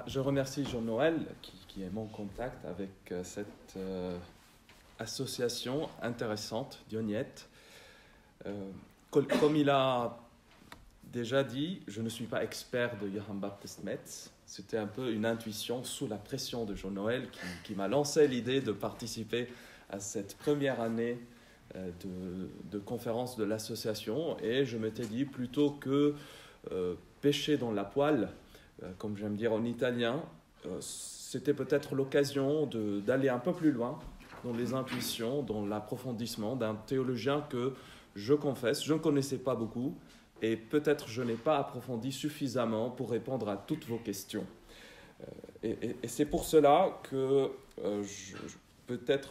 Je remercie Jean-Noël qui est mon contact avec cette association intéressante, Dionyette. Comme il a déjà dit, je ne suis pas expert de Johann Baptist Metz. C'était un peu une intuition sous la pression de Jean-Noël qui m'a lancé l'idée de participer à cette première année de conférence de l'association. Et je m'étais dit, plutôt que pêcher dans la poêle, comme j'aime dire en italien, c'était peut-être l'occasion d'aller un peu plus loin dans les intuitions, dans l'approfondissement d'un théologien que je confesse, je ne connaissais pas beaucoup et peut-être je n'ai pas approfondi suffisamment pour répondre à toutes vos questions. Et c'est pour cela que peut-être,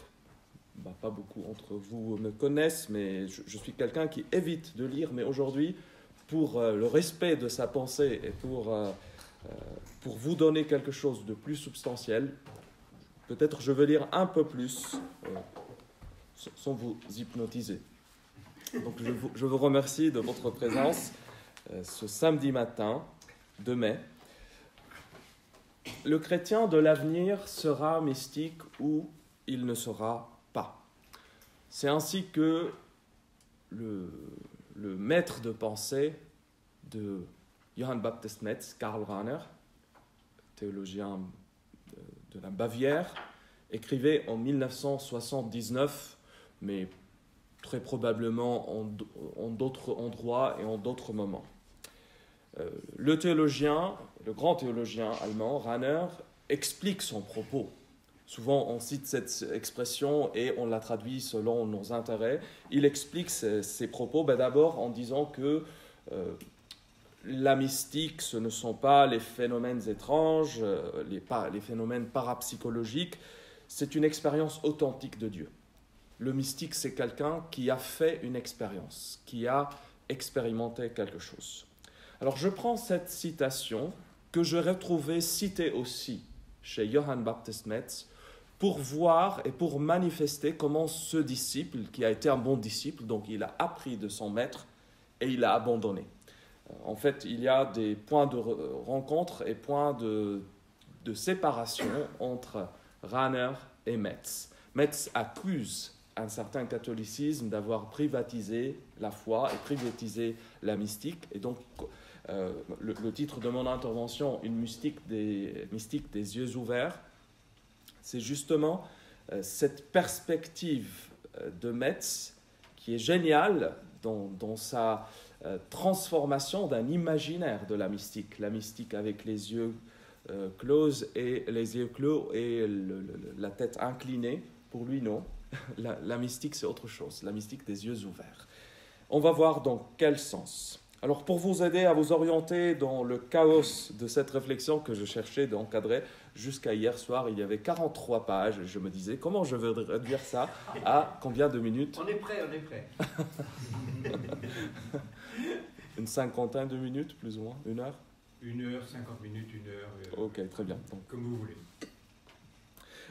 pas beaucoup d'entre vous me connaissent, mais je suis quelqu'un qui évite de lire, mais aujourd'hui, pour le respect de sa pensée et pour vous donner quelque chose de plus substantiel, peut-être je vais lire un peu plus sans vous hypnotiser. Donc je vous remercie de votre présence ce samedi matin de mai. Le chrétien de l'avenir sera mystique ou il ne sera pas. C'est ainsi que le maître de pensée de Johann Baptist Metz, Karl Rahner, théologien de la Bavière, écrivait en 1979, mais très probablement en d'autres endroits et en d'autres moments. Le grand théologien allemand, Rahner, explique son propos. Souvent, on cite cette expression et on la traduit selon nos intérêts. Il explique ses propos d'abord en disant que la mystique, ce ne sont pas les phénomènes étranges, les phénomènes parapsychologiques, c'est une expérience authentique de Dieu. Le mystique, c'est quelqu'un qui a fait une expérience, qui a expérimenté quelque chose. Alors, je prends cette citation que je retrouvais citée aussi chez Johann Baptist Metz pour voir et pour manifester comment ce disciple, qui a été un bon disciple, donc il a appris de son maître et il a abandonné. En fait, il y a des points de rencontre et points de séparation entre Rahner et Metz. Metz accuse un certain catholicisme d'avoir privatisé la foi et privatisé la mystique. Et donc, le titre de mon intervention, « Une mystique des yeux ouverts », c'est justement cette perspective de Metz qui est géniale dans sa transformation d'un imaginaire de la mystique avec les yeux clos et la tête inclinée. Pour lui, non. La mystique, c'est autre chose. La mystique des yeux ouverts. On va voir dans quel sens. Alors, pour vous aider à vous orienter dans le chaos de cette réflexion que je cherchais d'encadrer, jusqu'à hier soir, il y avait 43 pages. Et je me disais, comment je vais réduire ça à combien de minutes ? On est prêt. Une cinquantaine de minutes, plus ou moins, 1 heure ? 1 heure, 50 minutes, 1 heure. Ok, très bien. Donc, comme vous voulez.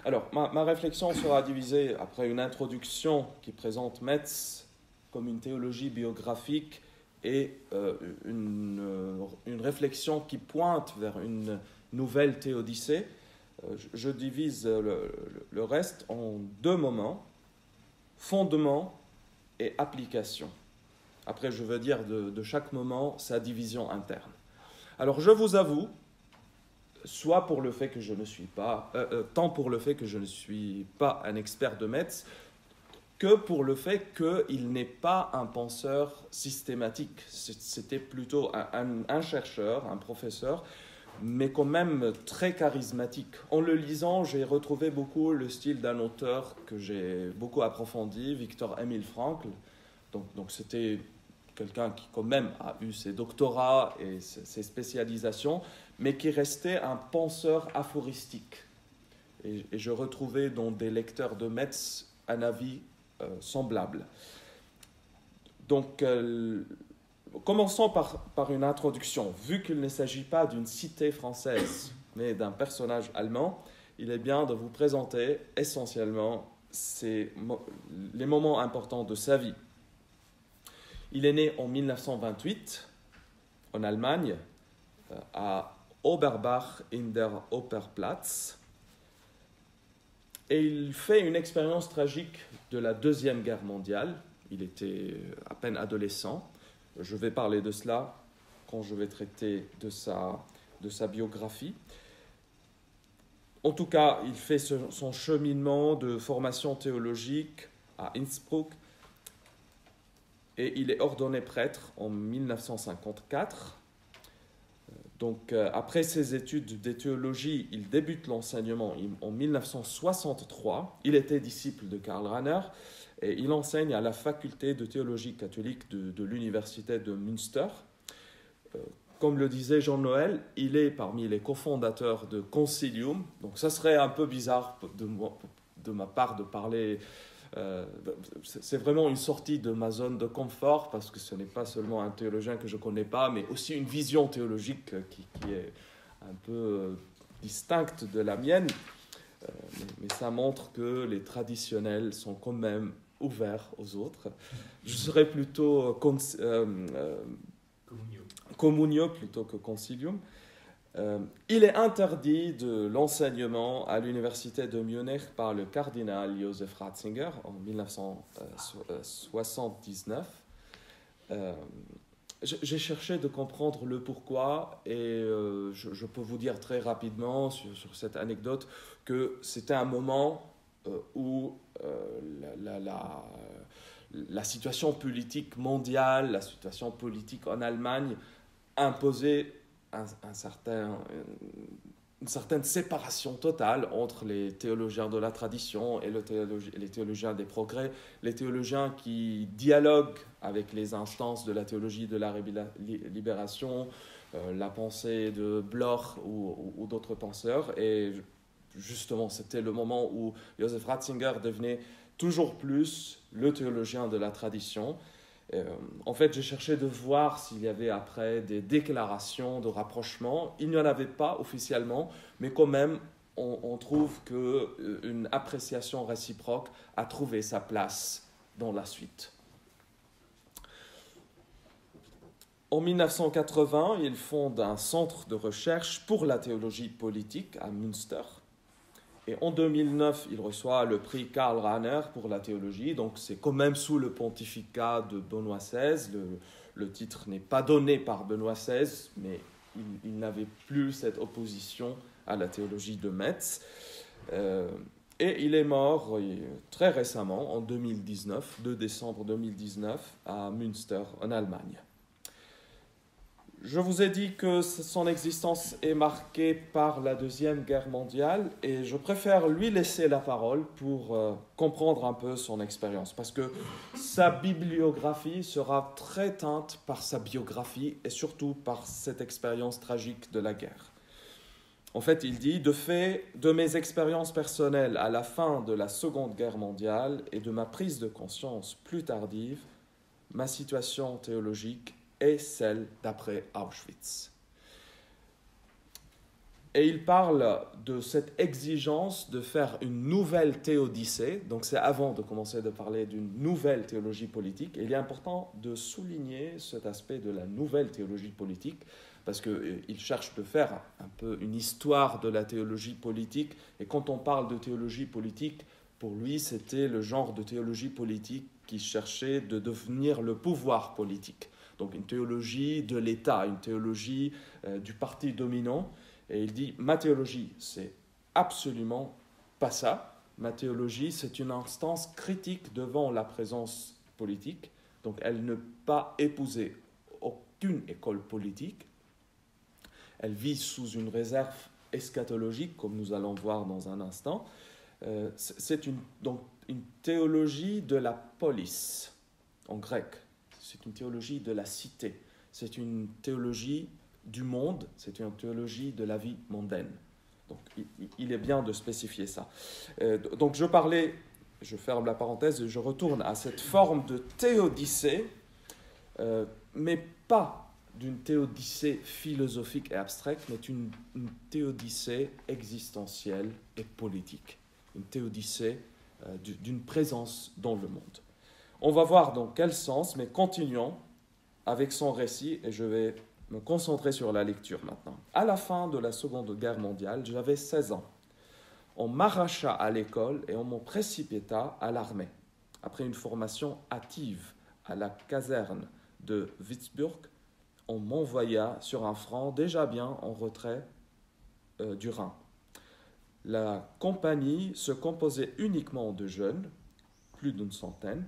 Alors, ma réflexion sera divisée après une introduction qui présente Metz comme une théologie biographique et une réflexion qui pointe vers une nouvelle théodicée. Je divise le reste en 2 moments, fondement et application. Après, je veux dire de chaque moment sa division interne. Alors, je vous avoue, soit pour le fait que je ne suis pas, tant pour le fait que je ne suis pas un expert de Metz, que pour le fait qu'il n'est pas un penseur systématique. C'était plutôt un chercheur, un professeur, mais quand même très charismatique. En le lisant, j'ai retrouvé beaucoup le style d'un auteur que j'ai beaucoup approfondi, Viktor Emil Frankl. Donc c'était quelqu'un qui quand même a eu ses doctorats et ses spécialisations, mais qui restait un penseur aphoristique. Et je retrouvais dans des lecteurs de Metz un avis semblable. Donc, commençons par une introduction. Vu qu'il ne s'agit pas d'une cité française, mais d'un personnage allemand, il est bien de vous présenter essentiellement les moments importants de sa vie. Il est né en 1928 en Allemagne, Oberbach in der Operplatz. Et il fait une expérience tragique de la Deuxième Guerre mondiale. Il était à peine adolescent. Je vais parler de cela quand je vais traiter de sa biographie. En tout cas, il fait son cheminement de formation théologique à Innsbruck et il est ordonné prêtre en 1954. Donc, après ses études de théologie, il débute l'enseignement en 1963. Il était disciple de Karl Rahner et il enseigne à la faculté de théologie catholique de l'université de Münster. Comme le disait Jean-Noël, il est parmi les cofondateurs de Concilium. Donc, ça serait un peu bizarre de ma part de parler. C'est vraiment une sortie de ma zone de confort parce que ce n'est pas seulement un théologien que je ne connais pas, mais aussi une vision théologique qui est un peu distincte de la mienne. Mais ça montre que les traditionnels sont quand même ouverts aux autres. Je serais plutôt communio plutôt que concilium. Il est interdit de l'enseignement à l'université de Munich par le cardinal Joseph Ratzinger en 1979. J'ai cherché de comprendre le pourquoi et je peux vous dire très rapidement sur cette anecdote que c'était un moment où la situation politique mondiale, la situation politique en Allemagne imposait une certaine séparation totale entre les théologiens de la tradition et les théologiens des progrès, les théologiens qui dialoguent avec les instances de la théologie de la libération, la pensée de Bloch ou d'autres penseurs. Et justement, c'était le moment où Joseph Ratzinger devenait toujours plus le théologien de la tradition. En fait, j'ai cherché de voir s'il y avait après des déclarations de rapprochement. Il n'y en avait pas officiellement, mais quand même, on trouve qu'une appréciation réciproque a trouvé sa place dans la suite. En 1980, il fonde un centre de recherche pour la théologie politique à Münster. Et en 2009, il reçoit le prix Karl Rahner pour la théologie. Donc, c'est quand même sous le pontificat de Benoît XVI. Le titre n'est pas donné par Benoît XVI, mais il n'avait plus cette opposition à la théologie de Metz. Et il est mort très récemment, en 2019, 2 décembre 2019, à Münster, en Allemagne. Je vous ai dit que son existence est marquée par la Deuxième Guerre mondiale et je préfère lui laisser la parole pour comprendre un peu son expérience parce que sa bibliographie sera très teinte par sa biographie et surtout par cette expérience tragique de la guerre. En fait, il dit « De fait, de mes expériences personnelles à la fin de la Seconde Guerre mondiale et de ma prise de conscience plus tardive, ma situation théologique est celle d'après Auschwitz. » Et il parle de cette exigence de faire une nouvelle théodicée, donc c'est avant de commencer de parler d'une nouvelle théologie politique, et il est important de souligner cet aspect de la nouvelle théologie politique, parce qu'il cherche de faire un peu une histoire de la théologie politique, et quand on parle de théologie politique, pour lui c'était le genre de théologie politique qui cherchait de devenir le pouvoir politique. Donc une théologie de l'État, une théologie du parti dominant. Et il dit, ma théologie, c'est absolument pas ça. Ma théologie, c'est une instance critique devant la présence politique. Donc elle ne peut pas épouser aucune école politique. Elle vit sous une réserve eschatologique, comme nous allons voir dans un instant. C'est donc une théologie de la polis, en grec. C'est une théologie de la cité, c'est une théologie du monde, c'est une théologie de la vie mondaine. Donc il est bien de spécifier ça. Donc je ferme la parenthèse et je retourne à cette forme de théodicée, mais pas d'une théodicée philosophique et abstraite, mais une théodicée existentielle et politique. Une théodicée d'une présence dans le monde. On va voir dans quel sens, mais continuons avec son récit et je vais me concentrer sur la lecture maintenant. À la fin de la Seconde Guerre mondiale, j'avais 16 ans. On m'arracha à l'école et on me précipita à l'armée. Après une formation hâtive à la caserne de Würzburg, on m'envoya sur un front déjà bien en retrait du Rhin. La compagnie se composait uniquement de jeunes, plus d'une centaine,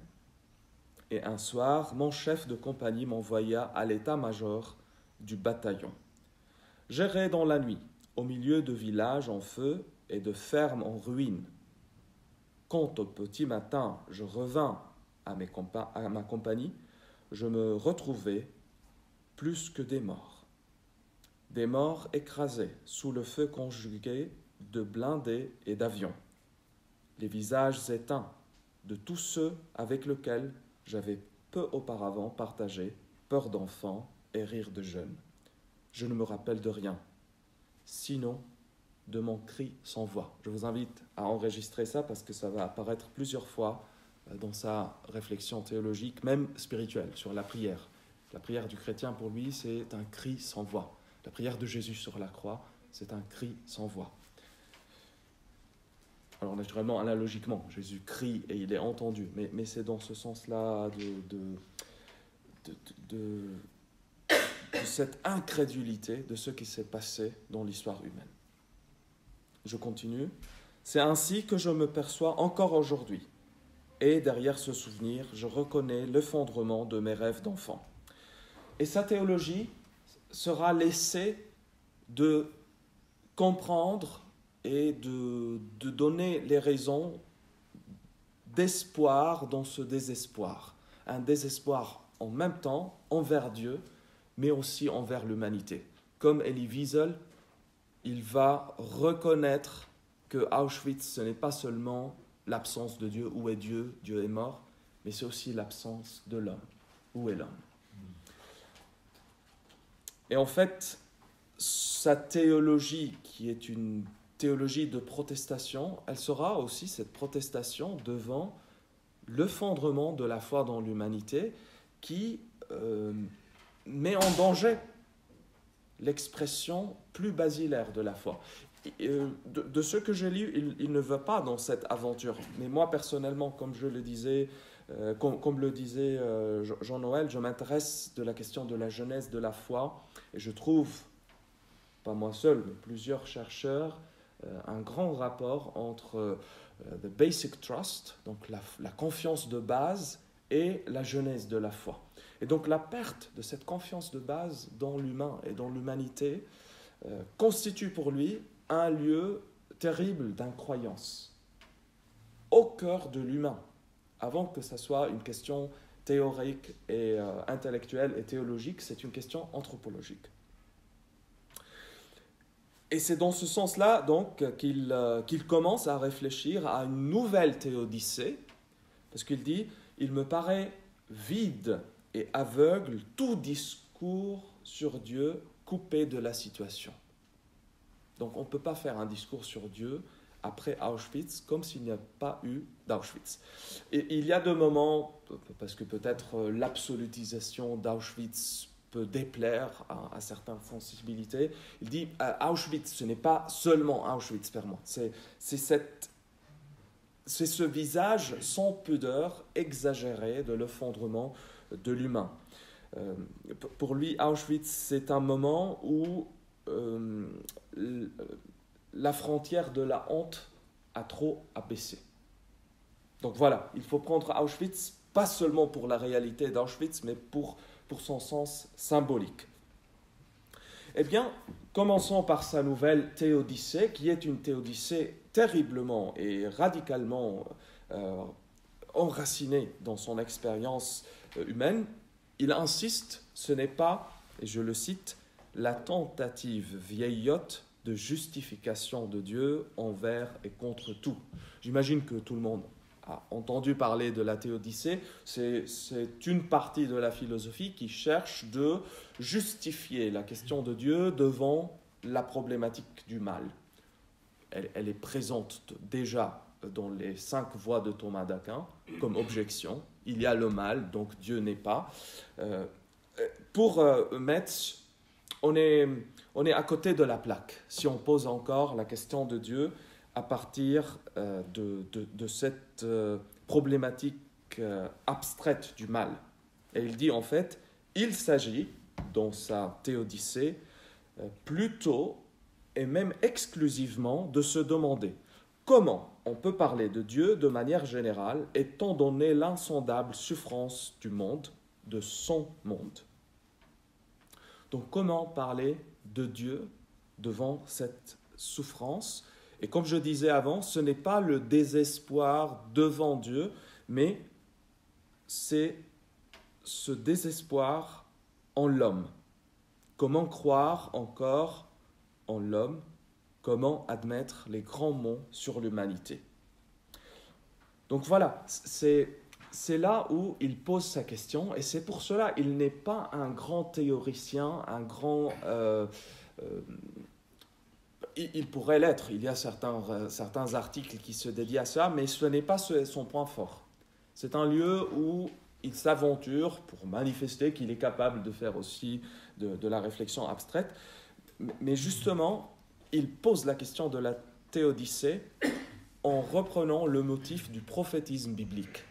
et un soir, mon chef de compagnie m'envoya à l'état-major du bataillon. J'errais dans la nuit, au milieu de villages en feu et de fermes en ruine. Quand au petit matin je revins à ma compagnie, je me retrouvai plus que des morts. Des morts écrasés sous le feu conjugué de blindés et d'avions. Les visages éteints de tous ceux avec lesquels j'avais peu auparavant partagé peur d'enfants et rire de jeunes. Je ne me rappelle de rien, sinon de mon cri sans voix. Je vous invite à enregistrer ça parce que ça va apparaître plusieurs fois dans sa réflexion théologique, même spirituelle, sur la prière. La prière du chrétien, pour lui, c'est un cri sans voix. La prière de Jésus sur la croix, c'est un cri sans voix. Alors naturellement, analogiquement, Jésus crie et il est entendu, mais c'est dans ce sens-là de cette incrédulité de ce qui s'est passé dans l'histoire humaine. Je continue. C'est ainsi que je me perçois encore aujourd'hui. Et derrière ce souvenir, je reconnais l'effondrement de mes rêves d'enfant. Et sa théologie sera laissée de comprendre et de donner les raisons d'espoir dans ce désespoir. Un désespoir en même temps envers Dieu, mais aussi envers l'humanité. Comme Elie Wiesel, il va reconnaître que Auschwitz, ce n'est pas seulement l'absence de Dieu. Où est Dieu? Dieu est mort. Mais c'est aussi l'absence de l'homme. Où est l'homme? Et en fait, sa théologie, qui est une théologie de protestation, elle sera aussi cette protestation devant l'effondrement de la foi dans l'humanité qui met en danger l'expression plus basilaire de la foi. De ce que j'ai lu, il ne va pas dans cette aventure. Mais moi, personnellement, comme je le disais, comme le disait Jean-Noël, je m'intéresse de la question de la genèse de la foi. Et je trouve, pas moi seul, mais plusieurs chercheurs, un grand rapport entre the basic trust, donc la confiance de base, et la genèse de la foi. Et donc la perte de cette confiance de base dans l'humain et dans l'humanité constitue pour lui un lieu terrible d'incroyance au cœur de l'humain, avant que ça soit une question théorique et intellectuelle et théologique, c'est une question anthropologique. Et c'est dans ce sens-là donc qu'il commence à réfléchir à une nouvelle théodicée, parce qu'il dit « Il me paraît vide et aveugle tout discours sur Dieu coupé de la situation. » Donc on ne peut pas faire un discours sur Dieu après Auschwitz comme s'il n'y a pas eu d'Auschwitz. Et il y a des moments, parce que peut-être l'absolutisation d'Auschwitz peut déplaire à certaines sensibilités, il dit Auschwitz, ce n'est pas seulement Auschwitz pour moi, c'est ce visage sans pudeur exagéré de l'effondrement de l'humain. Pour lui, Auschwitz, c'est un moment où la frontière de la honte a trop abaissé. Donc voilà, il faut prendre Auschwitz, pas seulement pour la réalité d'Auschwitz, mais pour son sens symbolique. Eh bien, commençons par sa nouvelle théodicée, qui est une théodicée terriblement et radicalement enracinée dans son expérience humaine. Il insiste, ce n'est pas, et je le cite, la tentative vieillotte de justification de Dieu envers et contre tout. J'imagine que tout le monde a entendu parler de la théodicée. C'est une partie de la philosophie qui cherche de justifier la question de Dieu devant la problématique du mal. Elle est présente déjà dans les 5 voies de Thomas d'Aquin comme objection. Il y a le mal, donc Dieu n'est pas. Pour mettre on est à côté de la plaque si on pose encore la question de Dieu à partir de cette problématique abstraite du mal. Et il dit en fait, il s'agit, dans sa théodicée, plutôt et même exclusivement de se demander comment on peut parler de Dieu de manière générale étant donné l'insondable souffrance du monde, de son monde. Donc comment parler de Dieu devant cette souffrance? Et comme je disais avant, ce n'est pas le désespoir devant Dieu, mais c'est ce désespoir en l'homme. Comment croire encore en l'homme? Comment admettre les grands mots sur l'humanité? Donc voilà, c'est là où il pose sa question, et c'est pour cela qu'il n'est pas un grand théoricien, un grand... il pourrait l'être, il y a certains articles qui se dédient à ça, mais ce n'est pas son point fort. C'est un lieu où il s'aventure pour manifester qu'il est capable de faire aussi de la réflexion abstraite, mais justement, il pose la question de la théodicée en reprenant le motif du prophétisme biblique.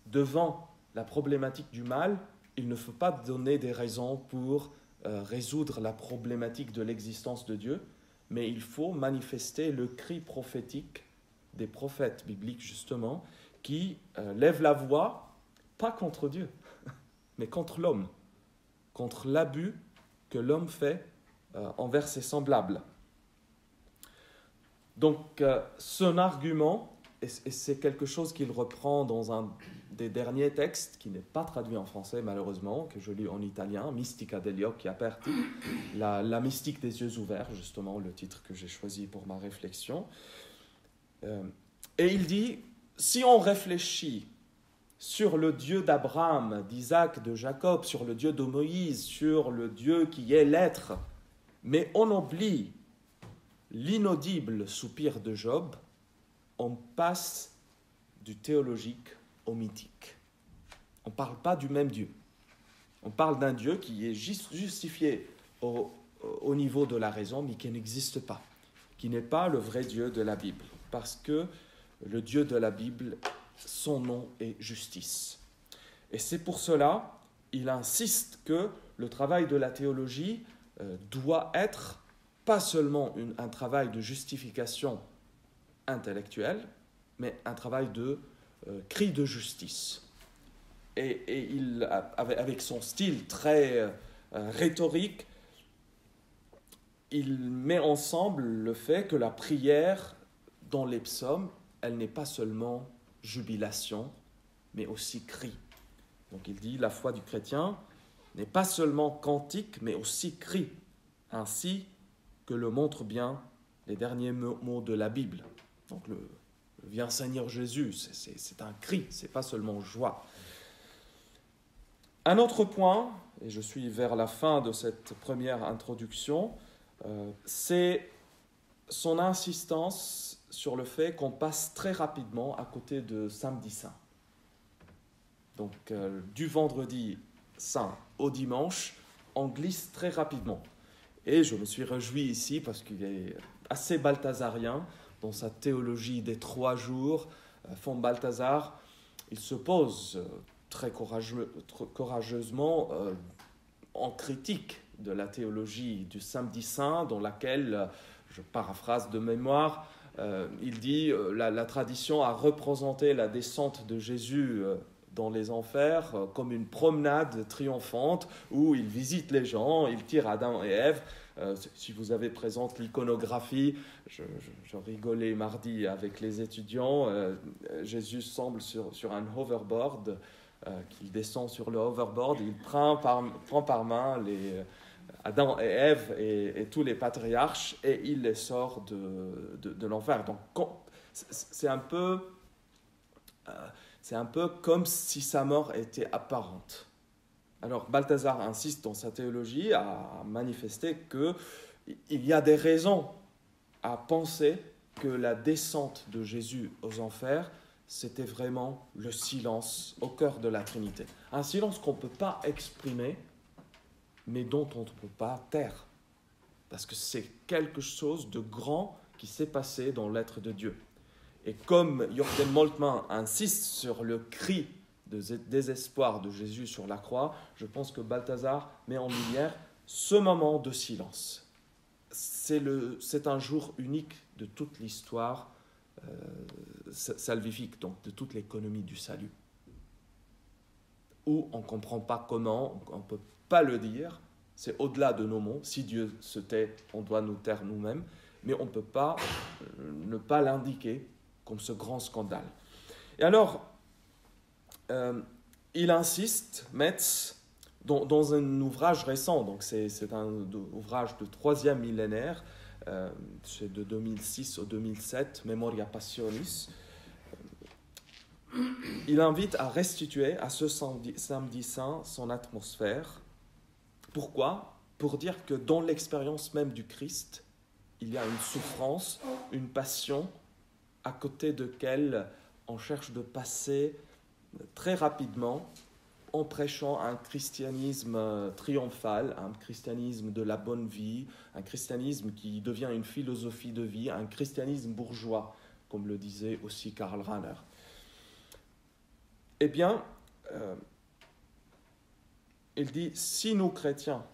Devant la problématique du mal, il ne faut pas donner des raisons pour résoudre la problématique de l'existence de Dieu, mais il faut manifester le cri prophétique des prophètes bibliques, justement, qui lèvent la voix, pas contre Dieu, mais contre l'homme, contre l'abus que l'homme fait envers ses semblables. Donc, son argument, et c'est quelque chose qu'il reprend dans un des derniers textes, qui n'est pas traduit en français malheureusement, que je lis en italien, Mystica degli occhi aperti, la mystique des yeux ouverts, justement, le titre que j'ai choisi pour ma réflexion. Et il dit, si on réfléchit sur le Dieu d'Abraham, d'Isaac, de Jacob, sur le Dieu de Moïse, sur le Dieu qui est l'être, mais on oublie l'inaudible soupir de Job, on passe du théologique au mythique. On ne parle pas du même Dieu. On parle d'un Dieu qui est justifié au niveau de la raison, mais qui n'existe pas, qui n'est pas le vrai Dieu de la Bible, parce que le Dieu de la Bible, son nom est justice. Et c'est pour cela, il insiste que le travail de la théologie doit être pas seulement un travail de justification intellectuelle, mais un travail de cri de justice. Et il, avec son style très rhétorique, il met ensemble le fait que la prière dans les psaumes, elle n'est pas seulement jubilation, mais aussi cri. Donc il dit, la foi du chrétien n'est pas seulement cantique, mais aussi cri, ainsi que le montrent bien les derniers mots de la Bible. Donc le viens Seigneur Jésus, c'est un cri, c'est pas seulement joie. Un autre point, et je suis vers la fin de cette première introduction, c'est son insistance sur le fait qu'on passe très rapidement à côté de Samedi Saint. Donc du vendredi saint au dimanche, on glisse très rapidement. Et je me suis réjoui ici parce qu'il est assez balthazarien dans sa théologie des 3 jours. Von Balthasar, il se pose très courageusement en critique de la théologie du Samedi Saint, dans laquelle, je paraphrase de mémoire, il dit la tradition a représenté la descente de Jésus dans les enfers comme une promenade triomphante où il visite les gens, il tire Adam et Ève. Si vous avez présente l'iconographie, je rigolais mardi avec les étudiants, Jésus semble sur un hoverboard, qu'il descend sur le hoverboard, il prend par main Adam et Ève et tous les patriarches et il les sort de l'enfer. Donc c'est un peu comme si sa mort était apparente. Alors Balthasar insiste dans sa théologie à manifester qu'il y a des raisons à penser que la descente de Jésus aux enfers, c'était vraiment le silence au cœur de la Trinité. Un silence qu'on ne peut pas exprimer mais dont on ne peut pas taire. Parce que c'est quelque chose de grand qui s'est passé dans l'être de Dieu. Et comme Jürgen Moltmann insiste sur le cri de désespoir de Jésus sur la croix, je pense que Balthazar met en lumière ce moment de silence. C'est un jour unique de toute l'histoire salvifique, donc de toute l'économie du salut, où on ne comprend pas comment, on ne peut pas le dire, c'est au-delà de nos mots. Si Dieu se tait, on doit nous taire nous-mêmes, mais on ne peut pas ne pas l'indiquer comme ce grand scandale. Et alors, il insiste, Metz, dans un ouvrage récent, donc c'est un ouvrage de 3e millénaire, c'est de 2006 au 2007, Memoria Passionis. Il invite à restituer à ce samedi saint son atmosphère. Pourquoi ? Pour dire que dans l'expérience même du Christ, il y a une souffrance, une passion, à côté de laquelle on cherche de passer très rapidement en prêchant un christianisme triomphal, un christianisme de la bonne vie, un christianisme qui devient une philosophie de vie, un christianisme bourgeois, comme le disait aussi Karl Rahner. Eh bien, il dit, si nous chrétiens,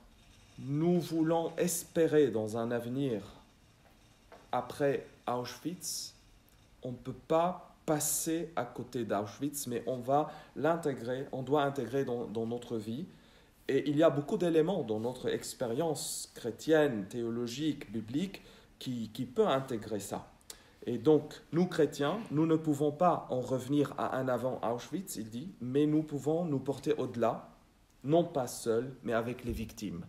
nous voulons espérer dans un avenir après Auschwitz, on ne peut pas passer à côté d'Auschwitz, mais on doit l'intégrer dans notre vie. Et il y a beaucoup d'éléments dans notre expérience chrétienne, théologique, biblique, qui peut intégrer ça. Et donc, nous chrétiens, nous ne pouvons pas en revenir à un avant Auschwitz, il dit, mais nous pouvons nous porter au-delà, non pas seuls, mais avec les victimes.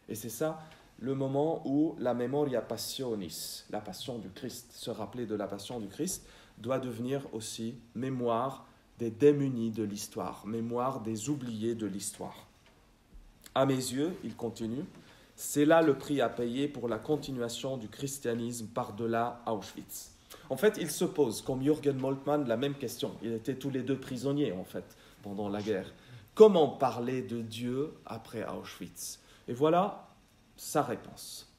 Et c'est ça le moment où la Memoria Passionis, la passion du Christ, se rappeler de la passion du Christ, doit devenir aussi mémoire des démunis de l'histoire, mémoire des oubliés de l'histoire. À mes yeux, il continue, c'est là le prix à payer pour la continuation du christianisme par-delà Auschwitz. En fait, il se pose, comme Jürgen Moltmann, la même question. Ils étaient tous les deux prisonniers, en fait, pendant la guerre. Comment parler de Dieu après Auschwitz ? Et voilà sa réponse.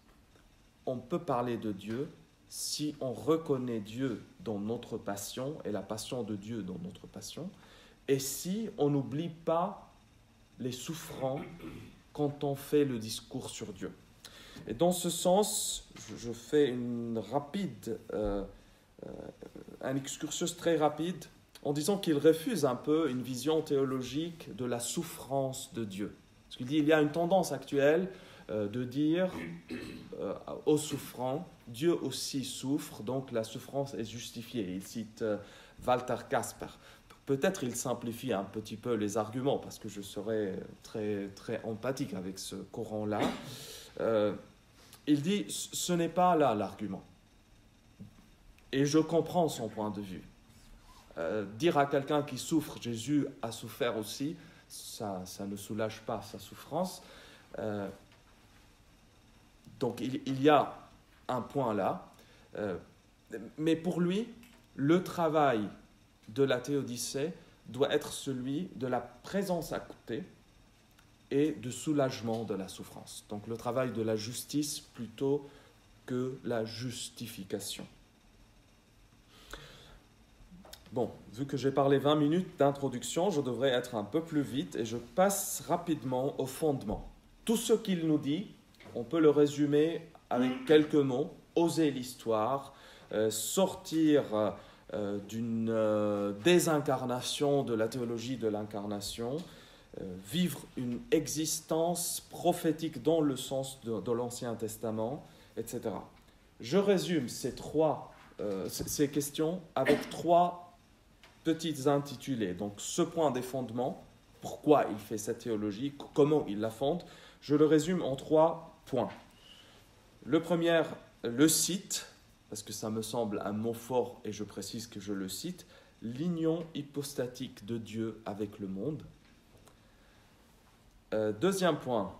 On peut parler de Dieu si on reconnaît Dieu dans notre passion et la passion de Dieu dans notre passion, et si on n'oublie pas les souffrants quand on fait le discours sur Dieu. Et dans ce sens, je fais un excursus très rapide en disant qu'il refuse un peu une vision théologique de la souffrance de Dieu. Parce qu'il dit qu'il y a une tendance actuelle de dire aux souffrants, Dieu aussi souffre, donc la souffrance est justifiée. Il cite Walter Kasper. Peut-être il simplifie un petit peu les arguments, parce que je serais très, très empathique avec ce courant-là. Il dit, ce n'est pas là l'argument. Et je comprends son point de vue. Dire à quelqu'un qui souffre, Jésus a souffert aussi, ça ne soulage pas sa souffrance. Donc il y a un point là. Mais pour lui, le travail de la théodicée doit être celui de la présence à côté et de soulagement de la souffrance. Donc le travail de la justice plutôt que la justification. Bon, vu que j'ai parlé 20 minutes d'introduction, je devrais être un peu plus vite et je passe rapidement au fondement. Tout ce qu'il nous dit, on peut le résumer avec quelques mots. Oser l'histoire, sortir d'une désincarnation de la théologie de l'incarnation, vivre une existence prophétique dans le sens de l'Ancien Testament, etc. Je résume ces questions avec 3 petites intitulés. Donc, ce point des fondements, pourquoi il fait cette théologie, comment il la fonde, je le résume en 3 points. Le premier, le cite, parce que ça me semble un mot fort et je précise que je le cite, l'union hypostatique de Dieu avec le monde. Deuxième point,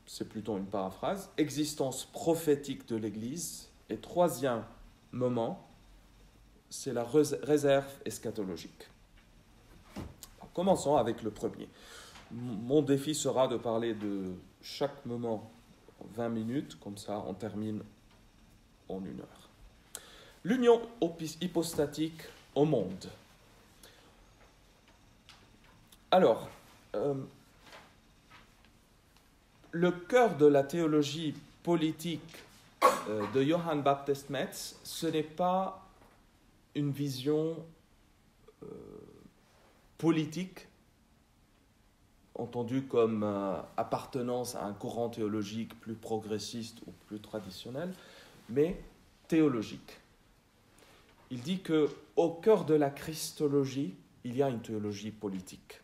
c'est plutôt une paraphrase, existence prophétique de l'Église. Et troisième moment, c'est la réserve eschatologique. Alors, commençons avec le premier. Mon défi sera de parler de chaque moment 20 minutes, comme ça on termine en 1 heure. L'union hypostatique au monde. Alors, le cœur de la théologie politique de Johann Baptist Metz, ce n'est pas une vision politique, entendue comme appartenance à un courant théologique plus progressiste ou plus traditionnel, mais théologique. Il dit qu'au cœur de la christologie, il y a une théologie politique.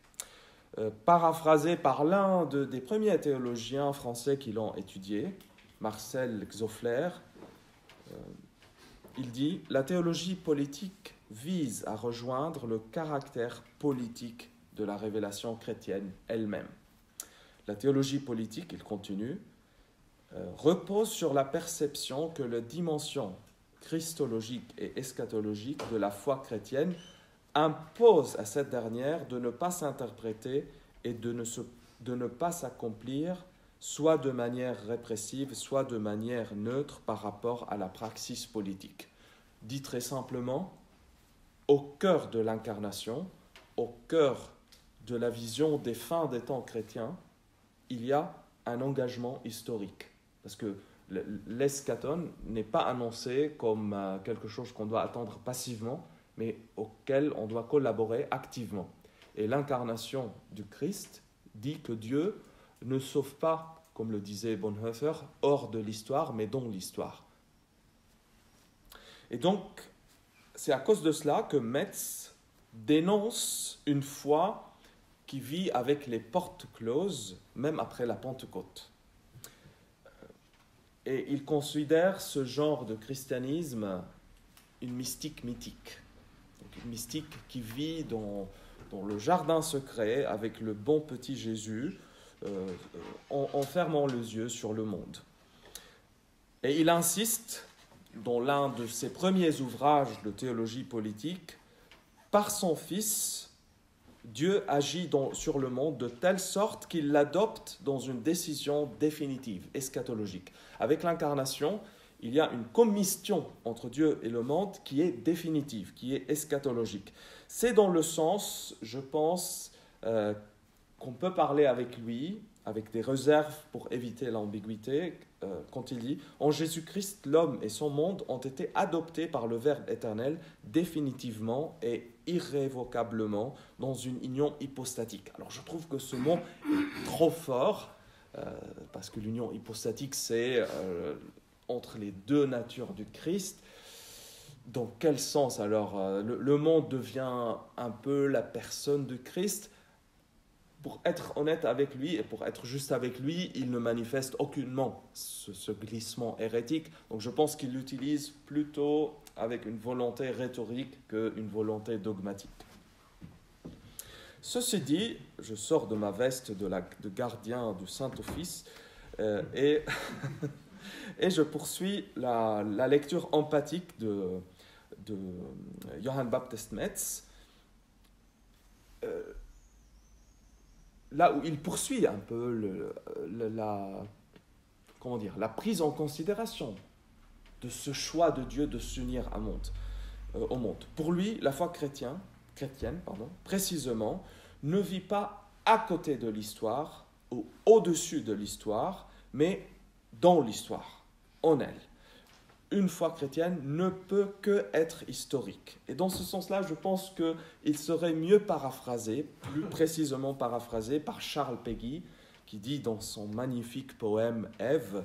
Paraphrasé par l'un des premiers théologiens français qui l'ont étudié, Marcel Xoffler, il dit « La théologie politique vise à rejoindre le caractère politique de la révélation chrétienne elle-même. La théologie politique, il continue, repose sur la perception que la dimension christologique et eschatologique de la foi chrétienne impose à cette dernière de ne pas s'interpréter et de ne pas s'accomplir soit de manière répressive, soit de manière neutre par rapport à la praxis politique. » Dit très simplement, au cœur de l'incarnation, au cœur de la vision des fins des temps chrétiens, il y a un engagement historique. Parce que l'eschaton n'est pas annoncé comme quelque chose qu'on doit attendre passivement, mais auquel on doit collaborer activement. Et l'incarnation du Christ dit que Dieu ne sauve pas, comme le disait Bonhoeffer, hors de l'histoire, mais dans l'histoire. Et donc, c'est à cause de cela que Metz dénonce une foi qui vit avec les portes closes, même après la Pentecôte. Et il considère ce genre de christianisme une mystique mythique. Donc une mystique qui vit dans le jardin secret avec le bon petit Jésus, en fermant les yeux sur le monde. Et il insiste, dans l'un de ses premiers ouvrages de théologie politique, par son Fils, Dieu agit sur le monde de telle sorte qu'il l'adopte dans une décision définitive, eschatologique. Avec l'incarnation, il y a une commission entre Dieu et le monde qui est définitive, qui est eschatologique. C'est dans le sens, je pense, qu'on peut parler avec lui, avec des réserves pour éviter l'ambiguïté, quand il dit « En Jésus-Christ, l'homme et son monde ont été adoptés par le Verbe éternel définitivement et irrévocablement dans une union hypostatique. » Alors je trouve que ce mot est trop fort, parce que l'union hypostatique, c'est entre les deux natures du Christ. Dans quel sens alors le monde devient un peu la personne du Christ? Pour être honnête avec lui et pour être juste avec lui, il ne manifeste aucunement ce glissement hérétique. Donc je pense qu'il l'utilise plutôt avec une volonté rhétorique qu'une volonté dogmatique. Ceci dit, je sors de ma veste de gardien du Saint-Office et je poursuis la lecture empathique de Johann Baptist Metz. Là où il poursuit un peu la prise en considération de ce choix de Dieu de s'unir au monde. Pour lui, la foi chrétienne, précisément, ne vit pas à côté de l'histoire ou au-dessus de l'histoire, mais dans l'histoire, en elle. Une foi chrétienne ne peut que être historique. Et dans ce sens-là, je pense qu'il serait mieux paraphrasé, plus précisément paraphrasé par Charles Péguy, qui dit dans son magnifique poème « Ève »,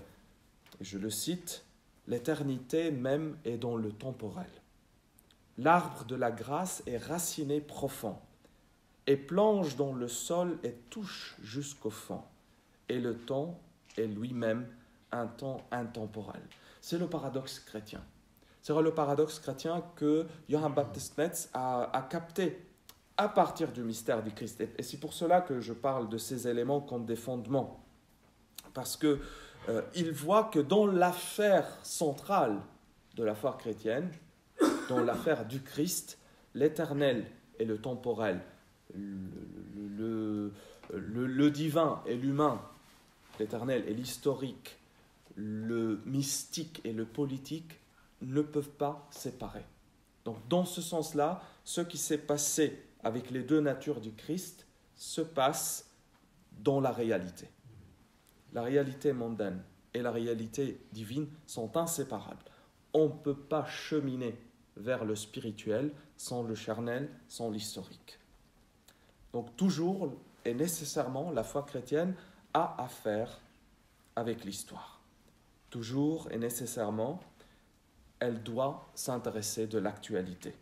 et je le cite, « L'éternité même est dans le temporel. L'arbre de la grâce est raciné profond, et plonge dans le sol et touche jusqu'au fond. Et le temps est lui-même un temps intemporel. » C'est le paradoxe chrétien. C'est le paradoxe chrétien que Johann Baptist Metz a capté à partir du mystère du Christ. Et c'est pour cela que je parle de ces éléments comme des fondements. Parce qu'il voit que dans l'affaire centrale de la foi chrétienne, dans l'affaire du Christ, l'éternel et le temporel, le divin et l'humain, l'éternel et l'historique, le mystique et le politique ne peuvent pas séparer. Donc dans ce sens-là, ce qui s'est passé avec les deux natures du Christ se passe dans la réalité. La réalité mondaine et la réalité divine sont inséparables. On ne peut pas cheminer vers le spirituel sans le charnel, sans l'historique. Donc toujours et nécessairement, la foi chrétienne a affaire avec l'histoire. Toujours et nécessairement, elle doit s'intéresser de l'actualité.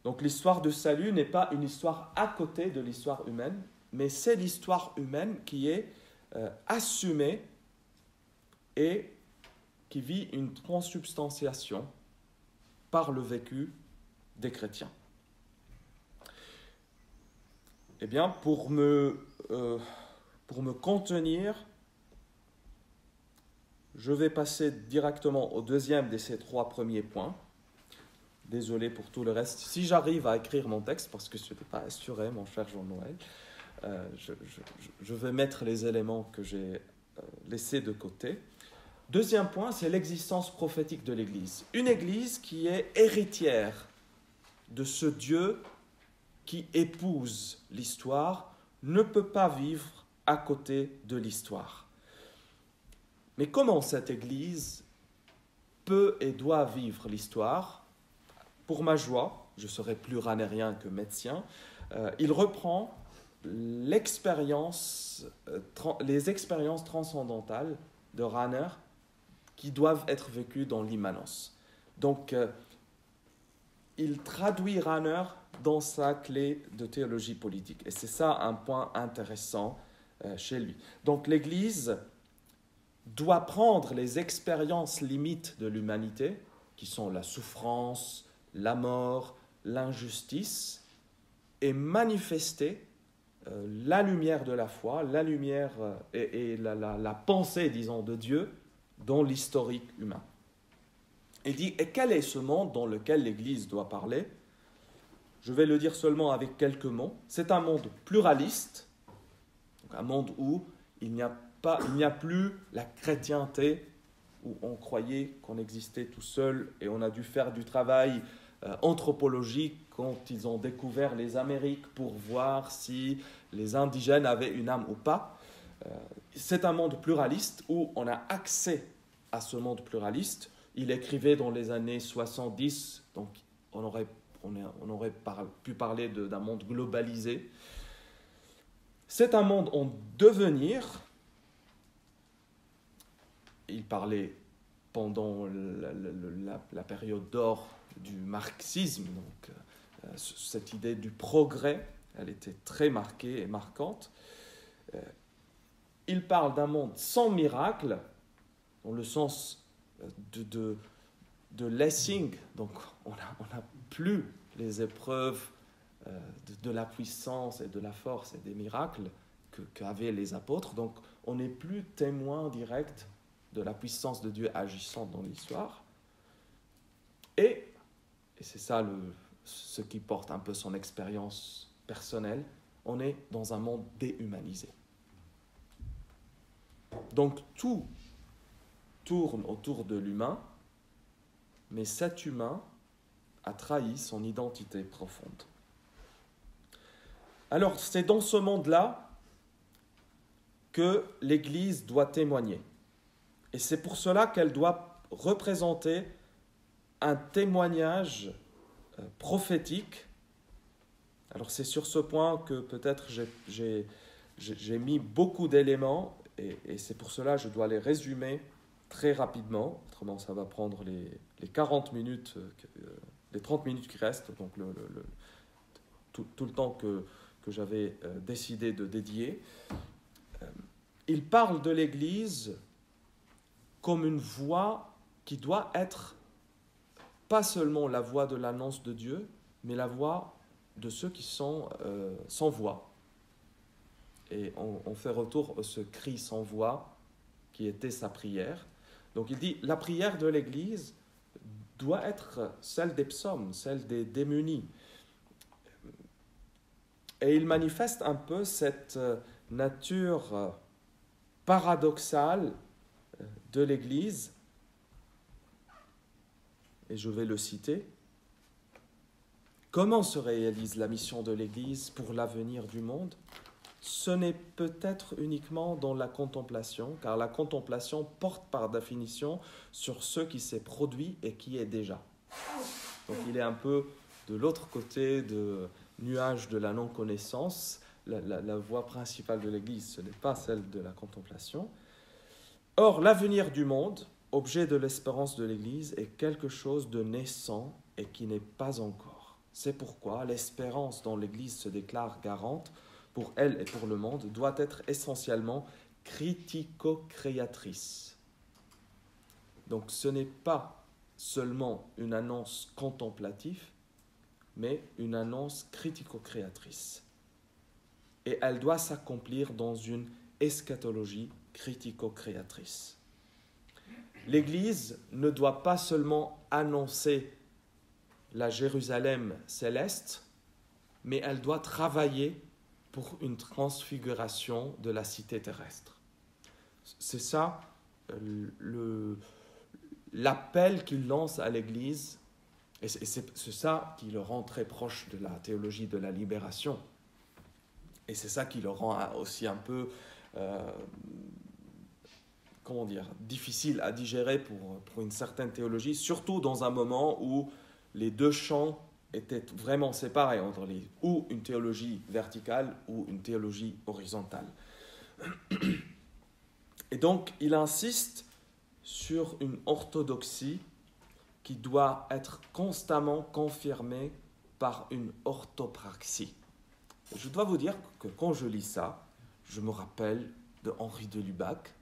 Donc l'histoire de salut n'est pas une histoire à côté de l'histoire humaine, mais c'est l'histoire humaine qui est assumée et qui vit une transubstantiation par le vécu des chrétiens. Eh bien, pour me contenir, je vais passer directement au deuxième de ces trois premiers points. Désolé pour tout le reste. Si j'arrive à écrire mon texte, parce que je n'étais pas assuré, mon cher Jean-Noël, je vais mettre les éléments que j'ai laissés de côté. Deuxième point, c'est l'existence prophétique de l'Église. Une Église qui est héritière de ce Dieu qui épouse l'histoire ne peut pas vivre à côté de l'histoire. Mais comment cette Église peut et doit vivre l'histoire? Pour ma joie, je serai plus ranérien que médecin, il reprend les expériences transcendantales de Rahner qui doivent être vécues dans l'immanence. Donc, il traduit Rahner dans sa clé de théologie politique. Et c'est ça un point intéressant chez lui. Donc, l'Église doit prendre les expériences limites de l'humanité, qui sont la souffrance, la mort, l'injustice, et manifester la lumière de la foi, la lumière et la pensée, disons, de Dieu dans l'historique humain. Il dit, et quel est ce monde dans lequel l'Église doit parler? Je vais le dire seulement avec quelques mots. C'est un monde pluraliste, donc un monde où il n'y a plus la chrétienté, où on croyait qu'on existait tout seul et on a dû faire du travail anthropologique quand ils ont découvert les Amériques pour voir si les indigènes avaient une âme ou pas. C'est un monde pluraliste où on a accès à ce monde pluraliste. Il écrivait dans les années 70, donc on aurait pu parler d'un monde globalisé. C'est un monde en devenir. Il parlait pendant la période d'or du marxisme, donc cette idée du progrès, elle était très marquée et marquante. Il parle d'un monde sans miracle, dans le sens de lessing, donc on n'a plus les épreuves de la puissance et de la force et des miracles qu'avaient les apôtres, donc on n'est plus témoin direct de la puissance de Dieu agissant dans l'histoire. Et c'est ça ce qui porte un peu son expérience personnelle, on est dans un monde déhumanisé. Donc tout tourne autour de l'humain, mais cet humain a trahi son identité profonde. Alors c'est dans ce monde-là que l'Église doit témoigner. Et c'est pour cela qu'elle doit représenter un témoignage prophétique. Alors c'est sur ce point que peut-être j'ai mis beaucoup d'éléments et c'est pour cela que je dois les résumer très rapidement. Autrement, ça va prendre les 40 minutes, les 30 minutes qui restent, donc tout le temps que j'avais décidé de dédier. Il parle de l'Église comme une voix qui doit être pas seulement la voix de l'annonce de Dieu, mais la voix de ceux qui sont sans voix. Et on fait retour à ce cri sans voix qui était sa prière. Donc il dit, la prière de l'Église doit être celle des psaumes, celle des démunis. Et il manifeste un peu cette nature paradoxale de l'Église. Et je vais le citer. Comment se réalise la mission de l'Église pour l'avenir du monde? Ce n'est peut-être uniquement dans la contemplation, car la contemplation porte par définition sur ce qui s'est produit et qui est déjà. Donc il est un peu de l'autre côté du nuage de la non-connaissance. La voie principale de l'Église, ce n'est pas celle de la contemplation. Or, l'avenir du monde, objet de l'espérance de l'Église, est quelque chose de naissant et qui n'est pas encore. C'est pourquoi l'espérance dont l'Église se déclare garante pour elle et pour le monde doit être essentiellement critico-créatrice. Donc ce n'est pas seulement une annonce contemplative, mais une annonce critico-créatrice. Et elle doit s'accomplir dans une eschatologie critico-créatrice. L'Église ne doit pas seulement annoncer la Jérusalem céleste, mais elle doit travailler pour une transfiguration de la cité terrestre. C'est ça l'appel qu'il lance à l'Église, et c'est ça qui le rend très proche de la théologie de la libération. Et c'est ça qui le rend aussi un peu, difficile à digérer pour une certaine théologie, surtout dans un moment où les deux champs étaient vraiment séparés entre ou une théologie verticale ou une théologie horizontale. Et donc, il insiste sur une orthodoxie qui doit être constamment confirmée par une orthopraxie. Je dois vous dire que quand je lis ça, je me rappelle de Henri de Lubac,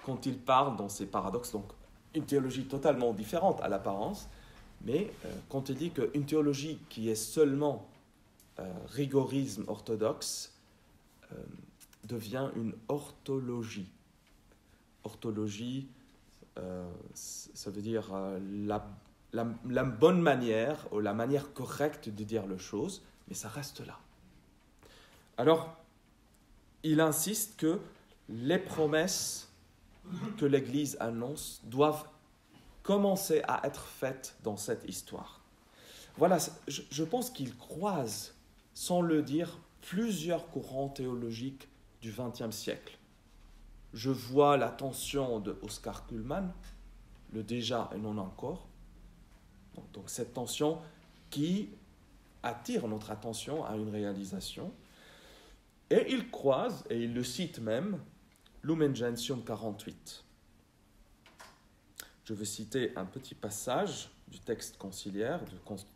quand il parle dans ses paradoxes, donc une théologie totalement différente à l'apparence, mais quand il dit qu'une théologie qui est seulement rigorisme orthodoxe devient une orthologie. Orthologie, ça veut dire la bonne manière, ou la manière correcte de dire les choses, mais ça reste là. Alors, il insiste que les promesses que l'Église annonce doivent commencer à être faites dans cette histoire. Voilà, je pense qu'il croise, sans le dire, plusieurs courants théologiques du XXe siècle. Je vois la tension de Oscar Cullmann, le déjà et non encore. Donc cette tension qui attire notre attention à une réalisation. Et il croise, et il le cite même, Lumen Gentium 48. Je vais citer un petit passage du texte conciliaire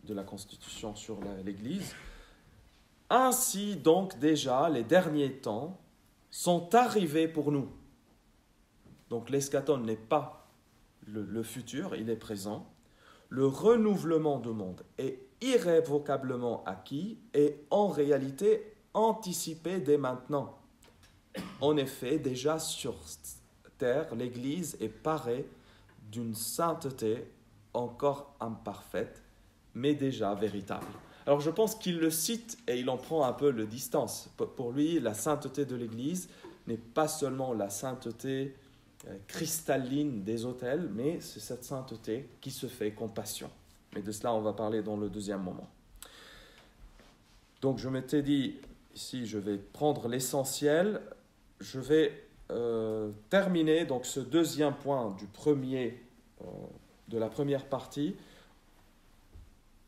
de la Constitution sur l'Église. « Ainsi donc déjà les derniers temps sont arrivés pour nous. » Donc l'eschaton n'est pas le futur, il est présent. Le renouvellement du monde est irrévocablement acquis et en réalité anticipé dès maintenant. En effet, déjà sur terre, l'Église est parée d'une sainteté encore imparfaite, mais déjà véritable. Alors je pense qu'il le cite et il en prend un peu le distance. Pour lui, la sainteté de l'Église n'est pas seulement la sainteté cristalline des autels, mais c'est cette sainteté qui se fait compassion. Mais de cela, on va parler dans le deuxième moment. Donc je m'étais dit, ici je vais prendre l'essentiel, je vais terminer donc ce deuxième point de la première partie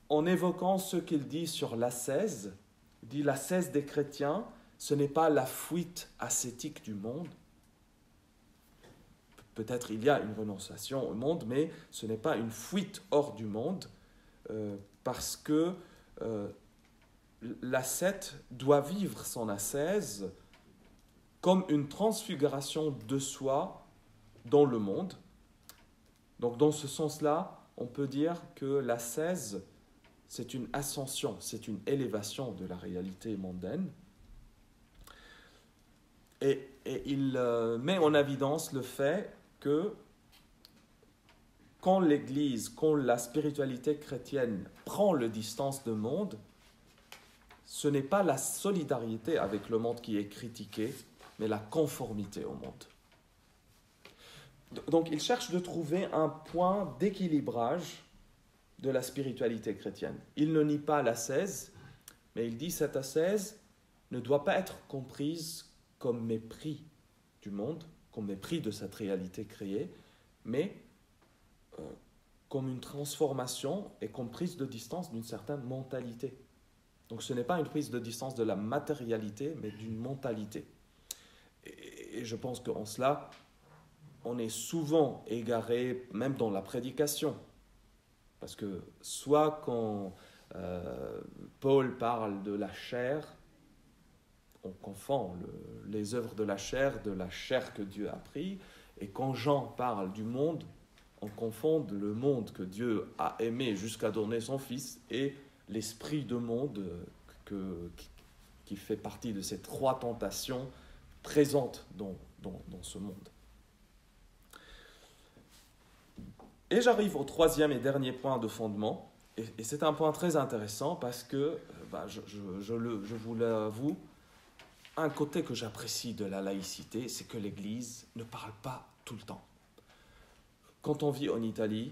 en évoquant ce qu'il dit sur l'ascèse. Il dit l'ascèse des chrétiens, ce n'est pas la fuite ascétique du monde. Peut-être il y a une renonciation au monde, mais ce n'est pas une fuite hors du monde, parce que l'ascète doit vivre son ascèse comme une transfiguration de soi dans le monde. Donc dans ce sens-là, on peut dire que l'ascèse, c'est une ascension, c'est une élévation de la réalité mondaine. Et il met en évidence le fait que quand l'Église, quand la spiritualité chrétienne prend le distance du monde, ce n'est pas la solidarité avec le monde qui est critiquée, mais la conformité au monde. Donc il cherche de trouver un point d'équilibrage de la spiritualité chrétienne. Il ne nie pas l'ascèse, mais il dit que cette ascèse ne doit pas être comprise comme mépris du monde, comme mépris de cette réalité créée, mais comme une transformation et comme prise de distance d'une certaine mentalité. Donc ce n'est pas une prise de distance de la matérialité, mais d'une mentalité. Et je pense qu'en cela, on est souvent égaré, même dans la prédication. Parce que soit quand Paul parle de la chair, on confond les œuvres de la chair que Dieu a pris, et quand Jean parle du monde, on confond le monde que Dieu a aimé jusqu'à donner son Fils et l'esprit de monde qui fait partie de ces trois tentations présentes dans ce monde. Et j'arrive au troisième et dernier point de fondement, et c'est un point très intéressant parce que, je vous l'avoue, un côté que j'apprécie de la laïcité, c'est que l'Église ne parle pas tout le temps. Quand on vit en Italie,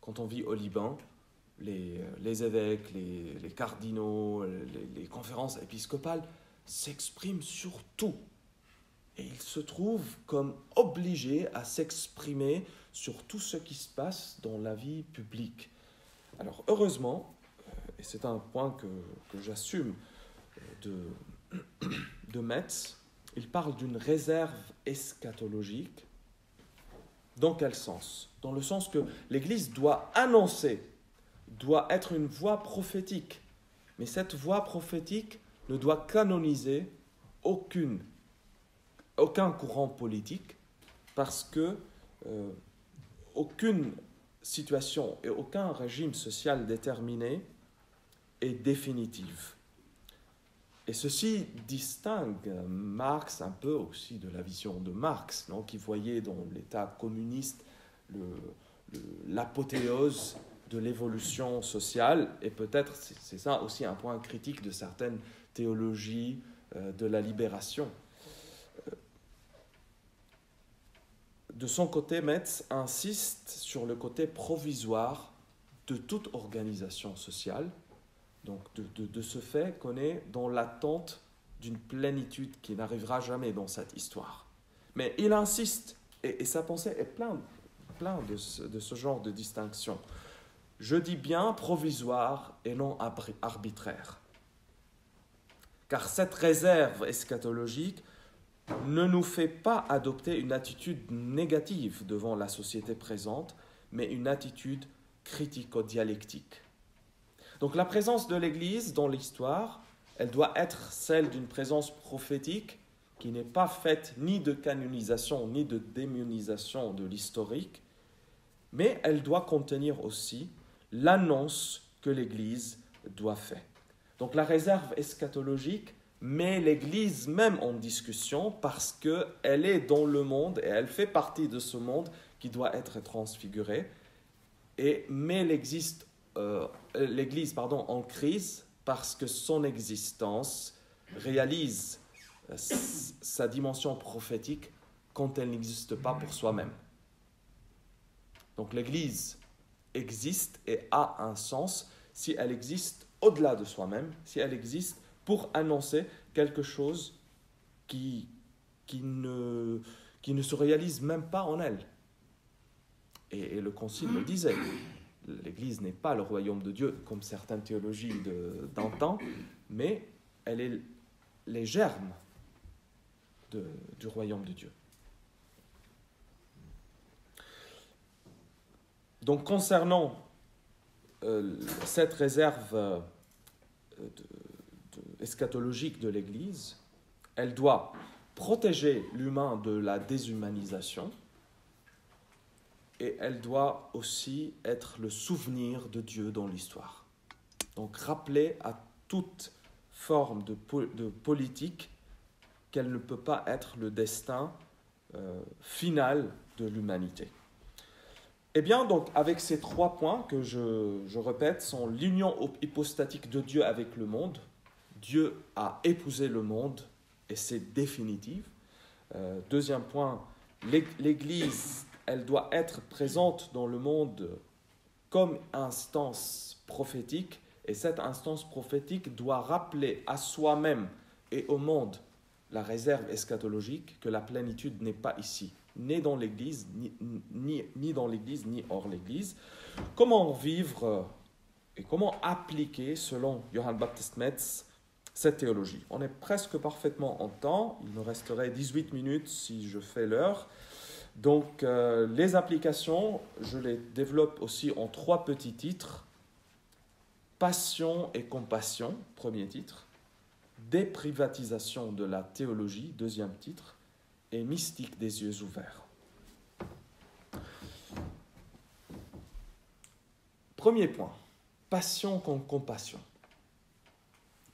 quand on vit au Liban, les évêques, les cardinaux, les conférences épiscopales s'expriment sur tout. Et ils se trouvent comme obligés à s'exprimer sur tout ce qui se passe dans la vie publique. Alors heureusement, et c'est un point que j'assume de Metz, il parle d'une réserve eschatologique. Dans quel sens ? Dans le sens que l'Église doit annoncer, doit être une voix prophétique. Mais cette voix prophétique ne doit canoniser aucun courant politique parce que aucune situation et aucun régime social déterminé est définitif. Et ceci distingue Marx un peu aussi de la vision de Marx, non, qui voyait dans l'État communiste l'apothéose de l'évolution sociale, et peut-être c'est ça aussi un point critique de certaines théologies de la libération. De son côté, Metz insiste sur le côté provisoire de toute organisation sociale, donc de ce fait qu'on est dans l'attente d'une plénitude qui n'arrivera jamais dans cette histoire. Mais il insiste, et sa pensée est plein de ce genre de distinction. Je dis bien provisoire et non arbitraire. Car cette réserve eschatologique ne nous fait pas adopter une attitude négative devant la société présente, mais une attitude critico-dialectique. Donc la présence de l'Église dans l'histoire, elle doit être celle d'une présence prophétique qui n'est pas faite ni de canonisation ni de démonisation de l'historique, mais elle doit contenir aussi l'annonce que l'Église doit faire. Donc la réserve eschatologique met l'Église même en discussion parce qu'elle est dans le monde et elle fait partie de ce monde qui doit être transfiguré, et met l'Église en crise parce que son existence réalise sa dimension prophétique quand elle n'existe pas pour soi-même. Donc l'Église existe et a un sens si elle existe au-delà de soi-même, si elle existe pour annoncer quelque chose qui ne se réalise même pas en elle. Et le Concile le disait, l'Église n'est pas le royaume de Dieu, comme certaines théologies d'antan, mais elle est les germes du royaume de Dieu. Donc, concernant cette réserve eschatologique de l'Église, elle doit protéger l'humain de la déshumanisation, et elle doit aussi être le souvenir de Dieu dans l'histoire. Donc, rappeler à toute forme de politique qu'elle ne peut pas être le destin final de l'humanité. Eh bien, donc, avec ces trois points que je répète, sont l'union hypostatique de Dieu avec le monde, Dieu a épousé le monde et c'est définitif. Deuxième point, l'Église, elle doit être présente dans le monde comme instance prophétique, et cette instance prophétique doit rappeler à soi-même et au monde la réserve eschatologique que la plénitude n'est pas ici, ni dans l'Église, ni dans l'Église, ni hors l'Église. Comment vivre et comment appliquer, selon Johann Baptist Metz, cette théologie? On est presque parfaitement en temps, il me resterait 18 minutes si je fais l'heure. Donc, les applications, je les développe aussi en 3 petits titres. Passion et compassion, premier titre. Déprivatisation de la théologie, deuxième titre. Et mystique des yeux ouverts. Premier point, passion contre compassion.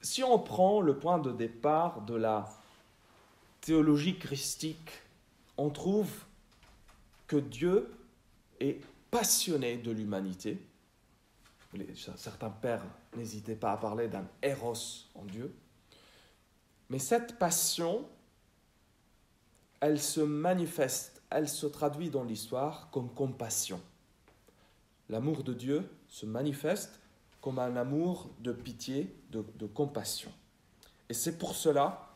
Si on prend le point de départ de la théologie christique, on trouve que Dieu est passionné de l'humanité. Certains pères n'hésitaient pas à parler d'un éros en Dieu. Mais cette passion, elle se manifeste, elle se traduit dans l'histoire comme compassion. L'amour de Dieu se manifeste comme un amour de pitié, de compassion. Et c'est pour cela,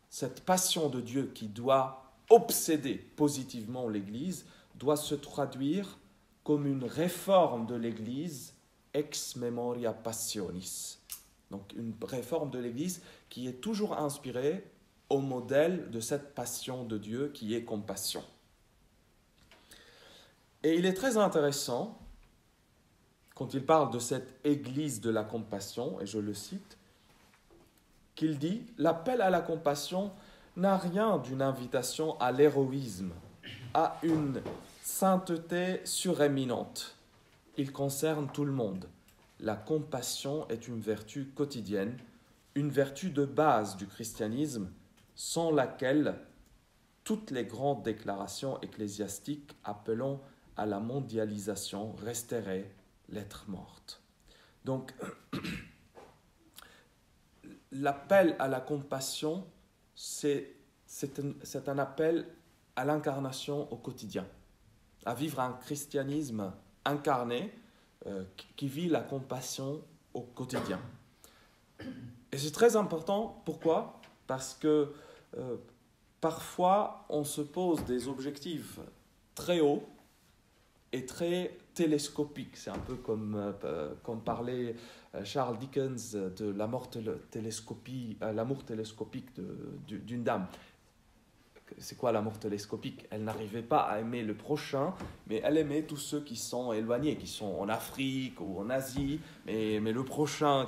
cette passion de Dieu qui doit obséder positivement l'Église doit se traduire comme une réforme de l'Église ex memoria passionis. Donc une réforme de l'Église qui est toujours inspirée au modèle de cette passion de Dieu qui est compassion. Et il est très intéressant, quand il parle de cette Église de la compassion, et je le cite, qu'il dit « L'appel à la compassion n'a rien d'une invitation à l'héroïsme, à une sainteté suréminente. Il concerne tout le monde. La compassion est une vertu quotidienne, une vertu de base du christianisme, sans laquelle toutes les grandes déclarations ecclésiastiques appelant à la mondialisation resteraient lettres mortes. » Donc, l'appel à la compassion, c'est un appel à l'incarnation au quotidien, à vivre un christianisme incarné qui vit la compassion au quotidien. Et c'est très important, pourquoi ? Parce que parfois on se pose des objectifs très hauts et très télescopiques. C'est un peu comme parlait Charles Dickens de l'amour télescopique d'une dame. C'est quoi l'amour télescopique ? Elle n'arrivait pas à aimer le prochain, mais elle aimait tous ceux qui sont éloignés, qui sont en Afrique ou en Asie. Mais le prochain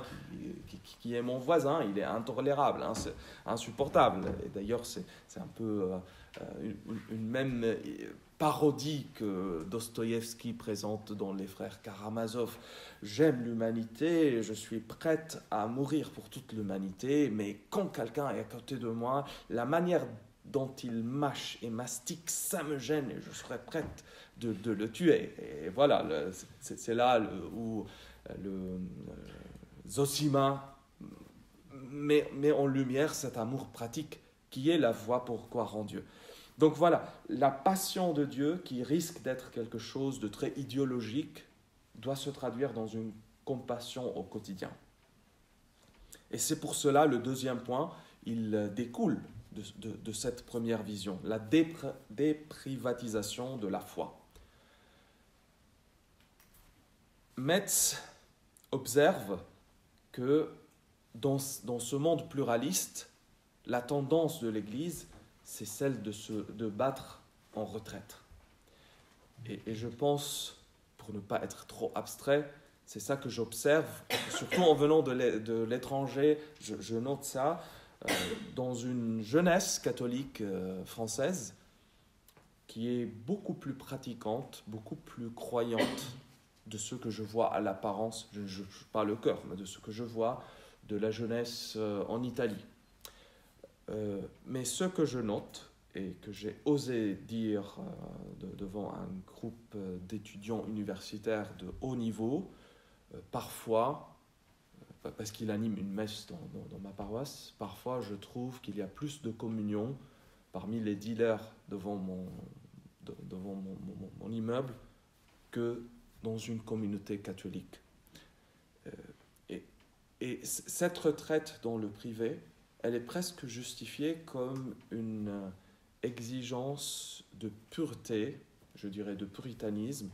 qui est mon voisin, il est intolérable, hein, c'est insupportable. Et d'ailleurs, c'est un peu une même parodie que Dostoïevski présente dans Les Frères Karamazov. J'aime l'humanité, je suis prête à mourir pour toute l'humanité, mais quand quelqu'un est à côté de moi, la manière dont il mâche et mastique, ça me gêne et je serais prête de le tuer. Et voilà, c'est là où Zosima met en lumière cet amour pratique qui est la voie pour croire en Dieu. Donc voilà, la passion de Dieu qui risque d'être quelque chose de très idéologique doit se traduire dans une compassion au quotidien. Et c'est pour cela, le deuxième point, il découle de cette première vision, la déprivatisation de la foi. Metz observe que dans ce monde pluraliste, la tendance de l'Église, c'est celle de battre en retraite. Et je pense, pour ne pas être trop abstrait, c'est ça que j'observe, surtout en venant de l'étranger, je note ça, dans une jeunesse catholique française qui est beaucoup plus pratiquante, beaucoup plus croyante de ce que je vois à l'apparence, je pas le cœur, mais de ce que je vois de la jeunesse en Italie. Mais ce que je note, et que j'ai osé dire devant un groupe d'étudiants universitaires de haut niveau, parfois, parce qu'il anime une messe dans ma paroisse, parfois je trouve qu'il y a plus de communion parmi les dealers devant mon immeuble que dans une communauté catholique. Et cette retraite dans le privé, elle est presque justifiée comme une exigence de pureté, je dirais de puritanisme,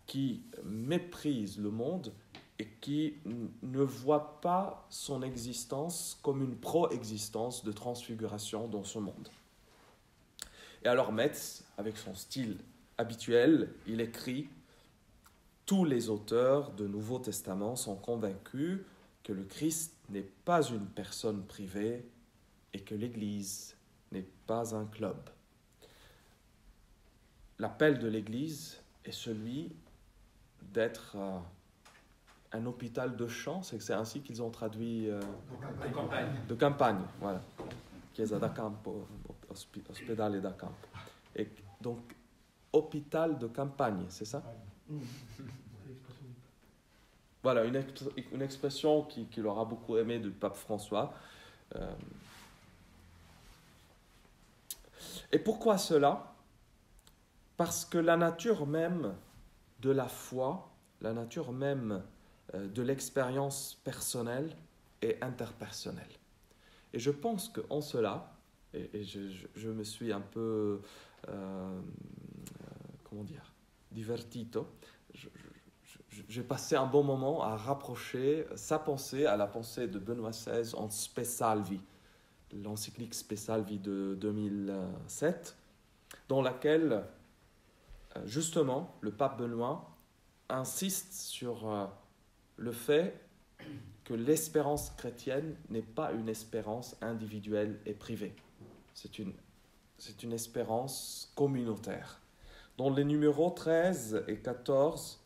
qui méprise le monde et qui ne voit pas son existence comme une pro-existence de transfiguration dans ce monde. Et alors Metz, avec son style habituel, il écrit « Tous les auteurs du Nouveau Testament sont convaincus que le Christ n'est pas une personne privée et que l'Église n'est pas un club. » L'appel de l'Église est celui d'être un hôpital de champ, c'est ainsi qu'ils ont traduit de campagne, voilà. Chiesa da campo, ospedale da campo. Et donc, hôpital de campagne, c'est ça? Voilà, une expression qu'il aura beaucoup aimée du pape François. Et pourquoi cela? Parce que la nature même de la foi, la nature même de l'expérience personnelle est interpersonnelle. Et je pense qu'en cela, et je me suis un peu, divertito, j'ai passé un bon moment à rapprocher sa pensée à la pensée de Benoît XVI en Spe Salvi, l'encyclique Spe Salvi de 2007, dans laquelle, justement, le pape Benoît insiste sur le fait que l'espérance chrétienne n'est pas une espérance individuelle et privée. C'est une espérance communautaire. Dans les numéros 13 et 14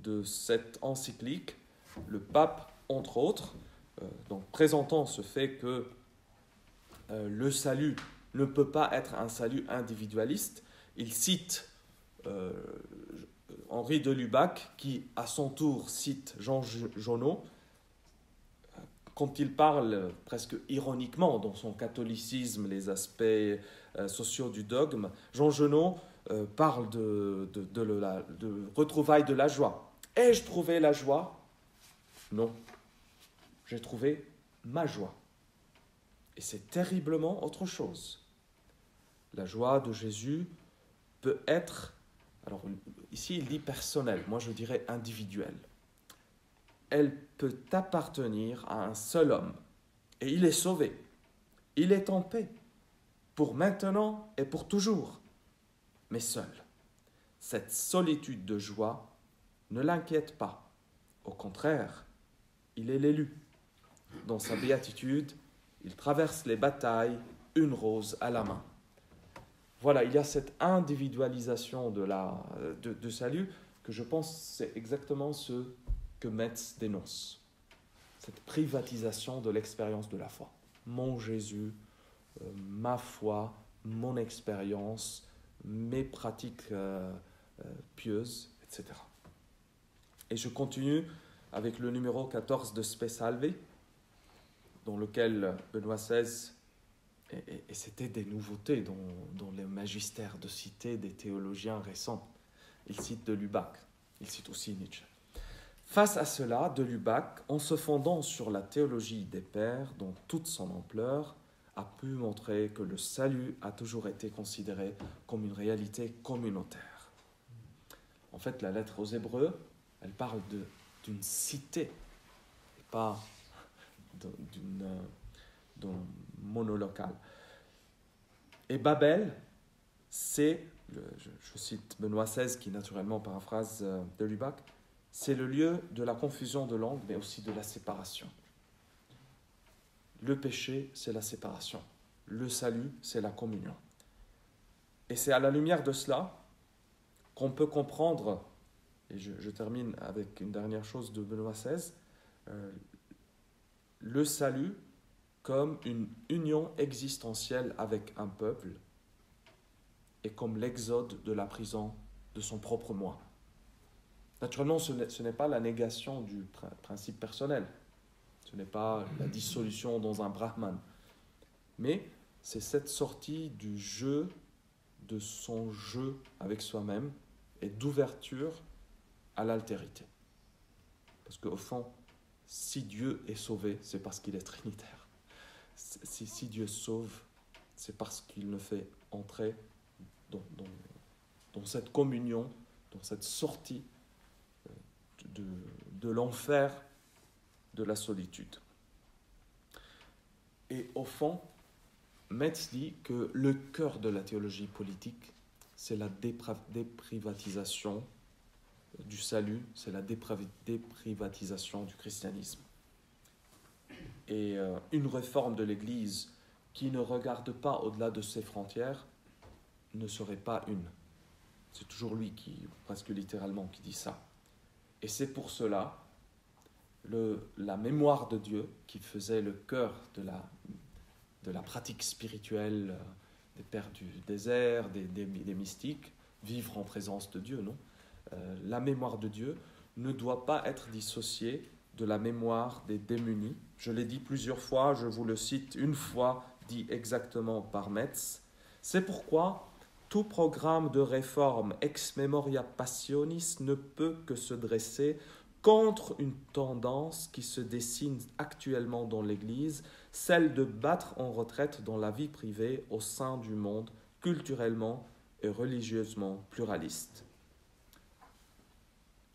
de cette encyclique, le pape, entre autres, donc présentant ce fait que le salut ne peut pas être un salut individualiste, il cite Henri de Lubac, qui à son tour cite Jean Genot, quand il parle presque ironiquement dans son catholicisme, les aspects sociaux du dogme. Jean Genot parle de retrouvailles de la joie. Ai-je trouvé la joie? Non, j'ai trouvé ma joie. Et c'est terriblement autre chose. La joie de Jésus peut être, alors ici il dit personnelle, moi je dirais individuelle. Elle peut appartenir à un seul homme. Et il est sauvé. Il est en paix. Pour maintenant et pour toujours. Mais seul. Cette solitude de joie ne l'inquiète pas. Au contraire, il est l'élu. Dans sa béatitude, il traverse les batailles, une rose à la main. Voilà, il y a cette individualisation de salut que je pense c'est exactement ce que Metz dénonce. Cette privatisation de l'expérience de la foi. Mon Jésus, ma foi, mon expérience, mes pratiques pieuses, etc. Et je continue avec le numéro 14 de Spe Salvi, dans lequel Benoît XVI, et c'était des nouveautés dans les magistères de cité des théologiens récents. Il cite de Lubac, il cite aussi Nietzsche. Face à cela, de Lubac, en se fondant sur la théologie des pères dans toute son ampleur, a pu montrer que le salut a toujours été considéré comme une réalité communautaire. En fait, la lettre aux Hébreux, elle parle d'une cité, et pas d'un monolocal. Et Babel, c'est, je cite Benoît XVI qui naturellement paraphrase de Lubac, c'est le lieu de la confusion de langues, mais aussi de la séparation. Le péché, c'est la séparation. Le salut, c'est la communion. Et c'est à la lumière de cela qu'on peut comprendre, et je termine avec une dernière chose de Benoît XVI, le salut comme une union existentielle avec un peuple et comme l'exode de la prison de son propre moi. Naturellement, ce n'est pas la négation du principe personnel. Ce n'est pas la dissolution dans un brahman. Mais c'est cette sortie du jeu, de son jeu avec soi-même et d'ouverture à l'altérité. Parce qu'au fond, si Dieu est sauvé, c'est parce qu'il est trinitaire. Si Dieu sauve, c'est parce qu'il nous fait entrer dans cette communion, dans cette sortie de l'enfer, de la solitude. Et au fond, Metz dit que le cœur de la théologie politique, c'est la déprivatisation du salut, c'est la déprivatisation du christianisme. Et une réforme de l'Église qui ne regarde pas au-delà de ses frontières ne serait pas une. C'est toujours lui qui, presque littéralement, qui dit ça. Et c'est pour cela, la mémoire de Dieu, qui faisait le cœur de la pratique spirituelle des pères du désert, des mystiques, vivre en présence de Dieu, non ? La mémoire de Dieu ne doit pas être dissociée de la mémoire des démunis. Je l'ai dit plusieurs fois, je vous le cite une fois, dit exactement par Metz. C'est pourquoi tout programme de réforme ex memoria passionis ne peut que se dresser contre une tendance qui se dessine actuellement dans l'Église, celle de battre en retraite dans la vie privée au sein du monde culturellement et religieusement pluraliste.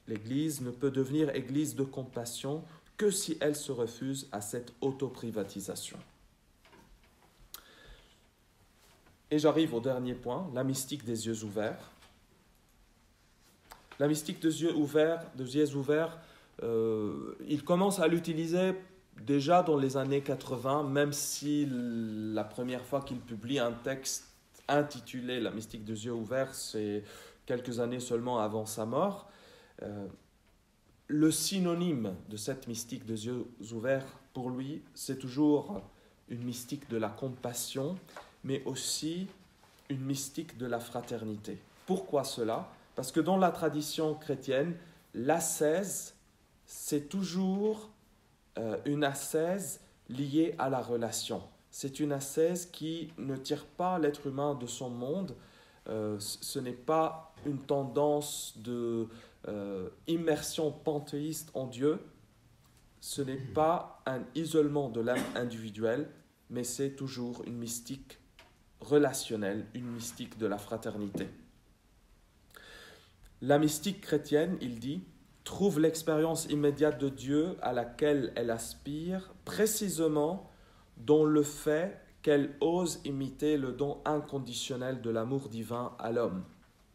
L'Église ne peut devenir Église de compassion que si elle se refuse à cette autoprivatisation. Et j'arrive au dernier point, la mystique des yeux ouverts. La mystique des yeux ouverts, il commence à l'utiliser déjà dans les années 80, même si la première fois qu'il publie un texte intitulé « La mystique des yeux ouverts », c'est quelques années seulement avant sa mort. Le synonyme de cette mystique des yeux ouverts, pour lui, c'est toujours une mystique de la compassion, mais aussi une mystique de la fraternité. Pourquoi cela ? Parce que dans la tradition chrétienne, l'ascèse, c'est toujours une ascèse liée à la relation. C'est une ascèse qui ne tire pas l'être humain de son monde. Ce n'est pas une tendance de immersion panthéiste en Dieu. Ce n'est pas un isolement de l'âme individuelle, mais c'est toujours une mystique relationnelle, une mystique de la fraternité. La mystique chrétienne, il dit, trouve l'expérience immédiate de Dieu à laquelle elle aspire, précisément dans le fait qu'elle ose imiter le don inconditionnel de l'amour divin à l'homme,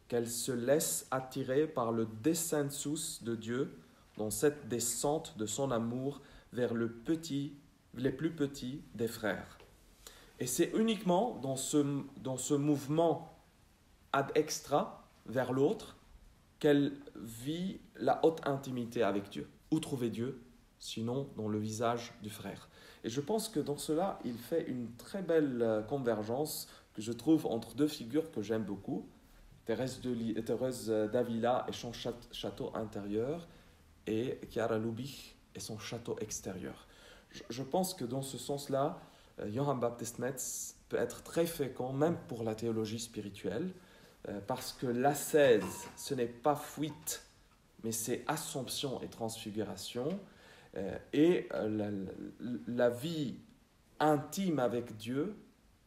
qu'elle se laisse attirer par le descensus de Dieu dans cette descente de son amour vers les plus petits des frères. Et c'est uniquement dans ce mouvement ad extra vers l'autre qu'elle vit la haute intimité avec Dieu. Où trouver Dieu, sinon dans le visage du frère. Et je pense que dans cela, il fait une très belle convergence que je trouve entre deux figures que j'aime beaucoup, Thérèse d'Avila et son château intérieur, et Chiara Lubich et son château extérieur. Je pense que dans ce sens-là, Johann Baptist Metz peut être très fécond, même pour la théologie spirituelle, parce que l'ascèse, ce n'est pas fuite, mais c'est assomption et transfiguration. Et la vie intime avec Dieu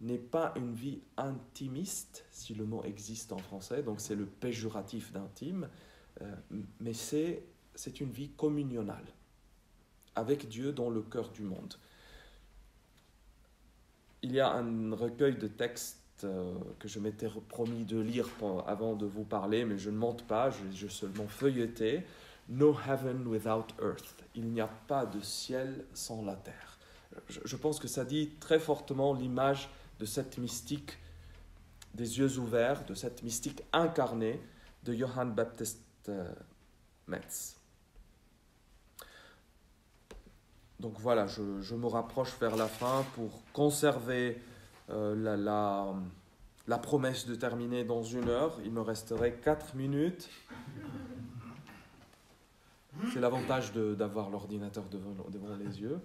n'est pas une vie intimiste, si le mot existe en français, donc c'est le péjoratif d'intime, mais c'est une vie communionnale, avec Dieu dans le cœur du monde. Il y a un recueil de textes que je m'étais promis de lire avant de vous parler, mais je ne monte pas, je seulement feuilleté. No heaven without earth. Il n'y a pas de ciel sans la terre. Je pense que ça dit très fortement l'image de cette mystique des yeux ouverts, de cette mystique incarnée de Johann Baptist Metz. Donc voilà, je me rapproche vers la fin pour conserver la promesse de terminer dans 1 heure. Il me resterait 4 minutes. C'est l'avantage d'avoir l'ordinateur devant les yeux.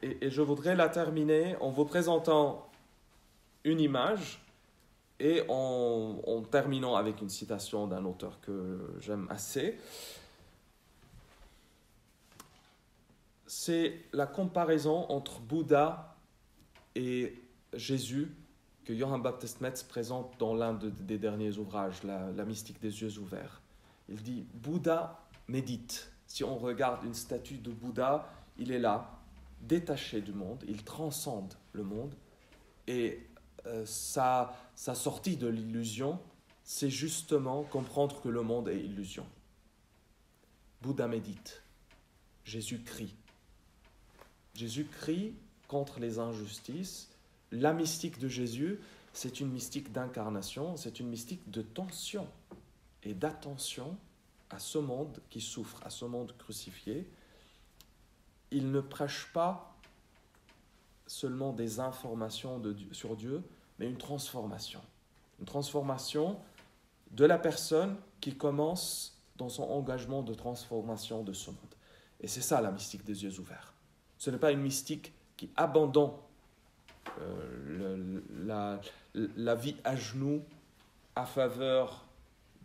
Et je voudrais la terminer en vous présentant une image et en terminant avec une citation d'un auteur que j'aime assez. C'est la comparaison entre Bouddha et Jésus que Johann Baptist Metz présente dans l'un des derniers ouvrages, la mystique des yeux ouverts. Il dit « Bouddha médite ». Si on regarde une statue de Bouddha, il est là, détaché du monde, il transcende le monde. Et sa sortie de l'illusion, c'est justement comprendre que le monde est illusion. Bouddha médite. Jésus crie. Jésus crie contre les injustices. La mystique de Jésus, c'est une mystique d'incarnation, c'est une mystique de tension et d'attention à ce monde qui souffre, à ce monde crucifié. Il ne prêche pas seulement des informations sur Dieu, mais une transformation. Une transformation de la personne qui commence dans son engagement de transformation de ce monde. Et c'est ça la mystique des yeux ouverts. Ce n'est pas une mystique qui abandonne la vie à genoux à faveur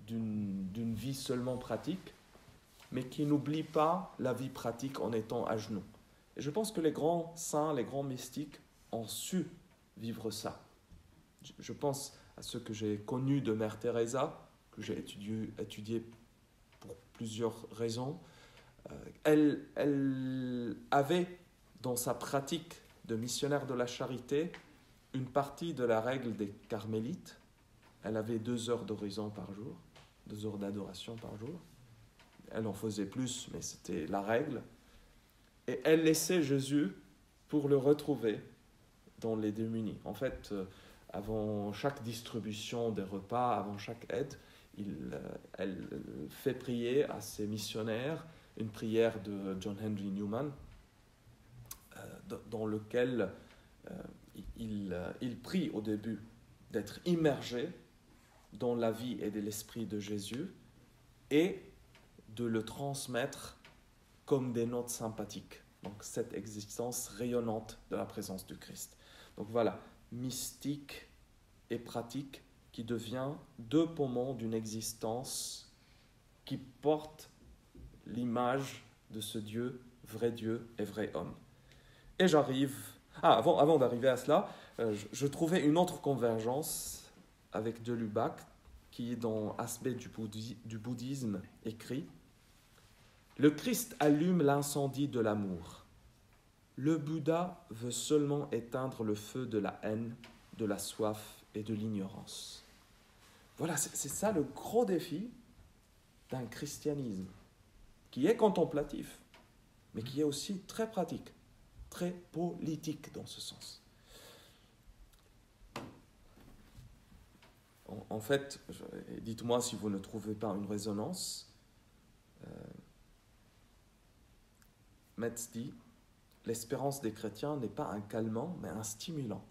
d'une vie seulement pratique, mais qui n'oublie pas la vie pratique en étant à genoux. Et je pense que les grands saints, les grands mystiques ont su vivre ça. Je pense à ce que j'ai connu de Mère Teresa, que j'ai étudié pour plusieurs raisons. Elle avait dans sa pratique de missionnaire de la charité une partie de la règle des carmélites. Elle avait 2 heures d'oraison par jour, 2 heures d'adoration par jour. Elle en faisait plus, mais c'était la règle. Et elle laissait Jésus pour le retrouver dans les démunis. En fait, avant chaque distribution des repas, avant chaque aide, elle fait prier à ses missionnaires une prière de John Henry Newman, dans lequel il prie au début d'être immergé dans la vie et de l'esprit de Jésus et de le transmettre comme des notes sympathiques. Donc cette existence rayonnante de la présence du Christ. Donc voilà, mystique et pratique qui devient 2 poumons d'une existence qui porte l'image de ce Dieu et vrai homme. Et j'arrive... avant d'arriver à cela, je trouvais une autre convergence avec de Lubac, qui dans Aspect du bouddhisme écrit « Le Christ allume l'incendie de l'amour. Le Bouddha veut seulement éteindre le feu de la haine, de la soif et de l'ignorance. » Voilà, c'est ça le gros défi d'un christianisme qui est contemplatif, mais qui est aussi très pratique, très politique dans ce sens. En fait, dites-moi si vous ne trouvez pas une résonance. Metz dit « L'espérance des chrétiens n'est pas un calmant, mais un stimulant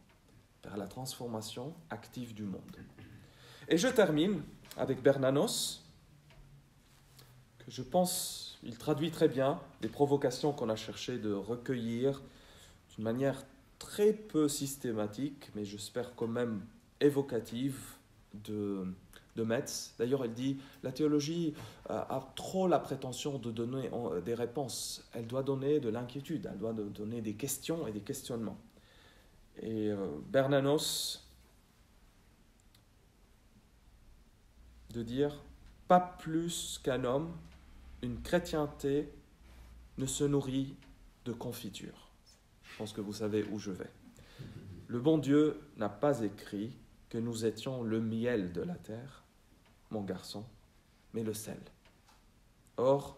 vers la transformation active du monde. » Et je termine avec Bernanos, que je pense, il traduit très bien les provocations qu'on a cherché de recueillir d'une manière très peu systématique, mais j'espère quand même évocative de Metz. D'ailleurs, il dit « La théologie a trop la prétention de donner des réponses. Elle doit donner de l'inquiétude, elle doit donner des questions et des questionnements. » Et Bernanos de dire « Pas plus qu'un homme, une chrétienté ne se nourrit de confiture. » Je pense que vous savez où je vais. Le bon Dieu n'a pas écrit que nous étions le miel de la terre, mon garçon, mais le sel. Or,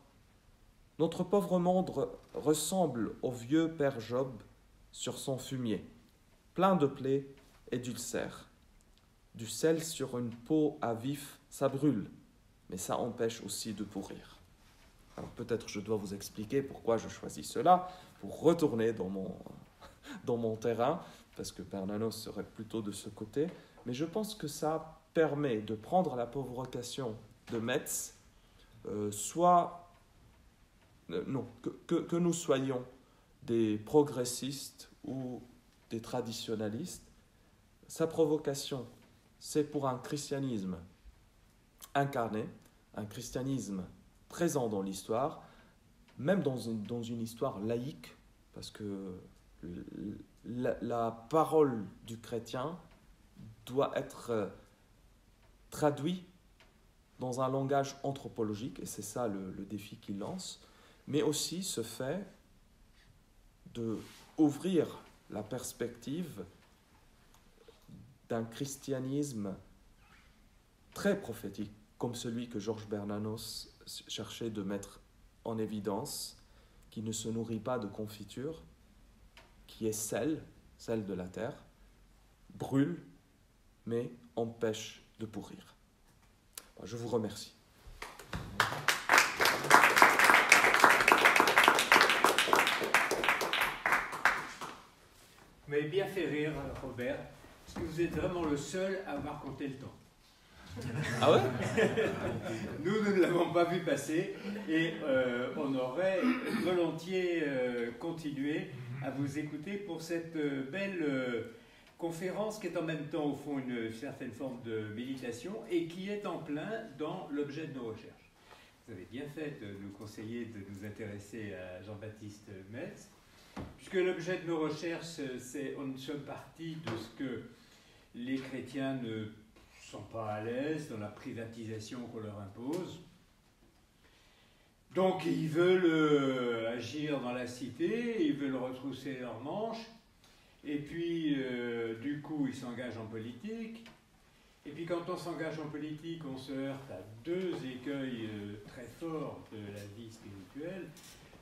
notre pauvre monde ressemble au vieux père Job sur son fumier, plein de plaies et d'ulcères. Du sel sur une peau à vif, ça brûle, mais ça empêche aussi de pourrir. Alors peut-être je dois vous expliquer pourquoi je choisis cela, pour retourner dans mon terrain, parce que Bernanos serait plutôt de ce côté, mais je pense que ça permet de prendre la provocation de Metz, que nous soyons des progressistes ou des traditionalistes. Sa provocation, c'est pour un christianisme incarné, un christianisme présent dans l'histoire, même dans une histoire laïque, parce que la parole du chrétien doit être traduite dans un langage anthropologique, et c'est ça le défi qu'il lance, mais aussi ce fait d'ouvrir la perspective d'un christianisme très prophétique, comme celui que Georges Bernanos cherchait de mettre en évidence, qui ne se nourrit pas de confiture, qui est sel de la terre, brûle, mais empêche de pourrir. Je vous remercie. Vous m'avez bien fait rire, Robert, parce que vous êtes vraiment le seul à avoir compté le temps. Ah ouais? Nous ne l'avons pas vu passer et on aurait volontiers continué à vous écouter pour cette belle conférence qui est en même temps au fond une certaine forme de méditation et qui est en plein dans l'objet de nos recherches. Vous avez bien fait de nous conseiller de nous intéresser à Jean-Baptiste Metz, puisque l'objet de nos recherches, c'est on sommes partis de ce que les chrétiens ne sont pas à l'aise dans la privatisation qu'on leur impose. Donc ils veulent agir dans la cité, ils veulent retrousser leurs manches, et puis du coup ils s'engagent en politique. Et puis quand on s'engage en politique, on se heurte à deux écueils très forts de la vie spirituelle.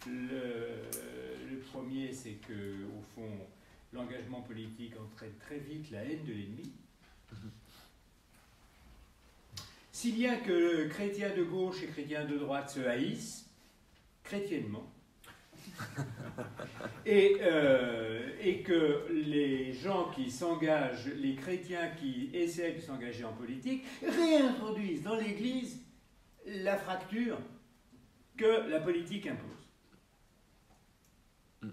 Le premier, c'est que au fond, l'engagement politique entraîne très vite la haine de l'ennemi. Si bien que chrétiens de gauche et chrétiens de droite se haïssent, chrétiennement, et que les gens qui s'engagent, les chrétiens qui essaient de s'engager en politique, réintroduisent dans l'Église la fracture que la politique impose.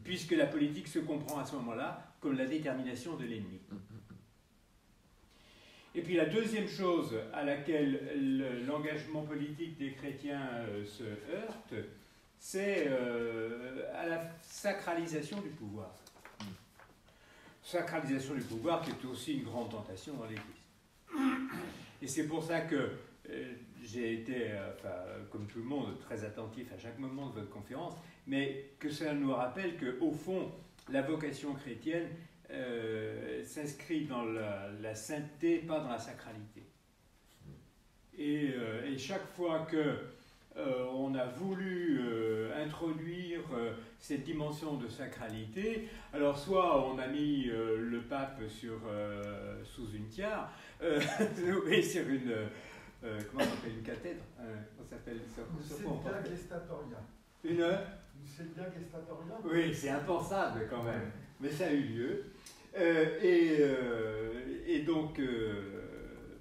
Puisque la politique se comprend à ce moment-là comme la détermination de l'ennemi. Et puis la deuxième chose à laquelle l'engagement politique des chrétiens se heurte, c'est à la sacralisation du pouvoir. Sacralisation du pouvoir qui est aussi une grande tentation dans l'Église. Et c'est pour ça que j'ai été, comme tout le monde, très attentif à chaque moment de votre conférence, mais que ça nous rappelle qu'au fond, la vocation chrétienne s'inscrit dans la sainteté, pas dans la sacralité. Et chaque fois que on a voulu introduire cette dimension de sacralité, alors soit on a mis le pape sous une tiare, et sur une... comment on appelle une cathèdre? On s'appelle ça. Une gestatoria. Une Sedia gestatoria. Oui, c'est impensable quand même, mais ça a eu lieu. Et donc,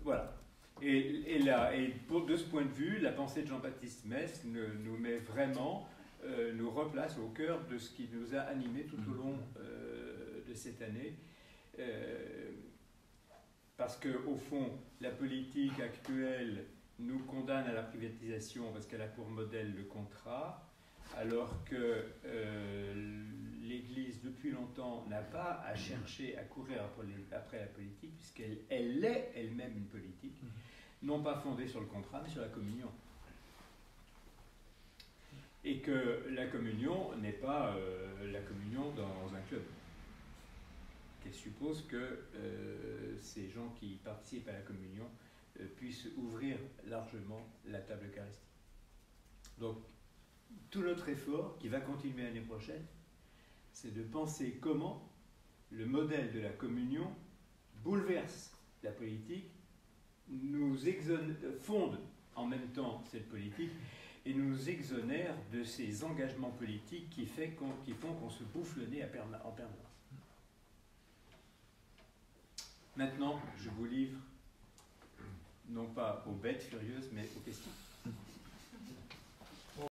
voilà. Et de ce point de vue, la pensée de Jean-Baptiste Metz nous met vraiment, nous replace au cœur de ce qui nous a animés tout au long de cette année. Parce qu'au fond, la politique actuelle nous condamne à la privatisation parce qu'elle a pour modèle le contrat, alors que l'Église, depuis longtemps, n'a pas à chercher à courir après la politique, puisqu'elle est elle-même une politique, non pas fondée sur le contrat, mais sur la communion. Et que la communion n'est pas la communion dans un club, qui suppose que ces gens qui participent à la communion puissent ouvrir largement la table eucharistique. Donc, tout notre effort, qui va continuer l'année prochaine, c'est de penser comment le modèle de la communion bouleverse la politique, nous fonde en même temps cette politique et nous exonère de ces engagements politiques qui font qu'on se bouffe le nez en permanence. Maintenant, je vous livre non pas aux bêtes furieuses, mais aux questions.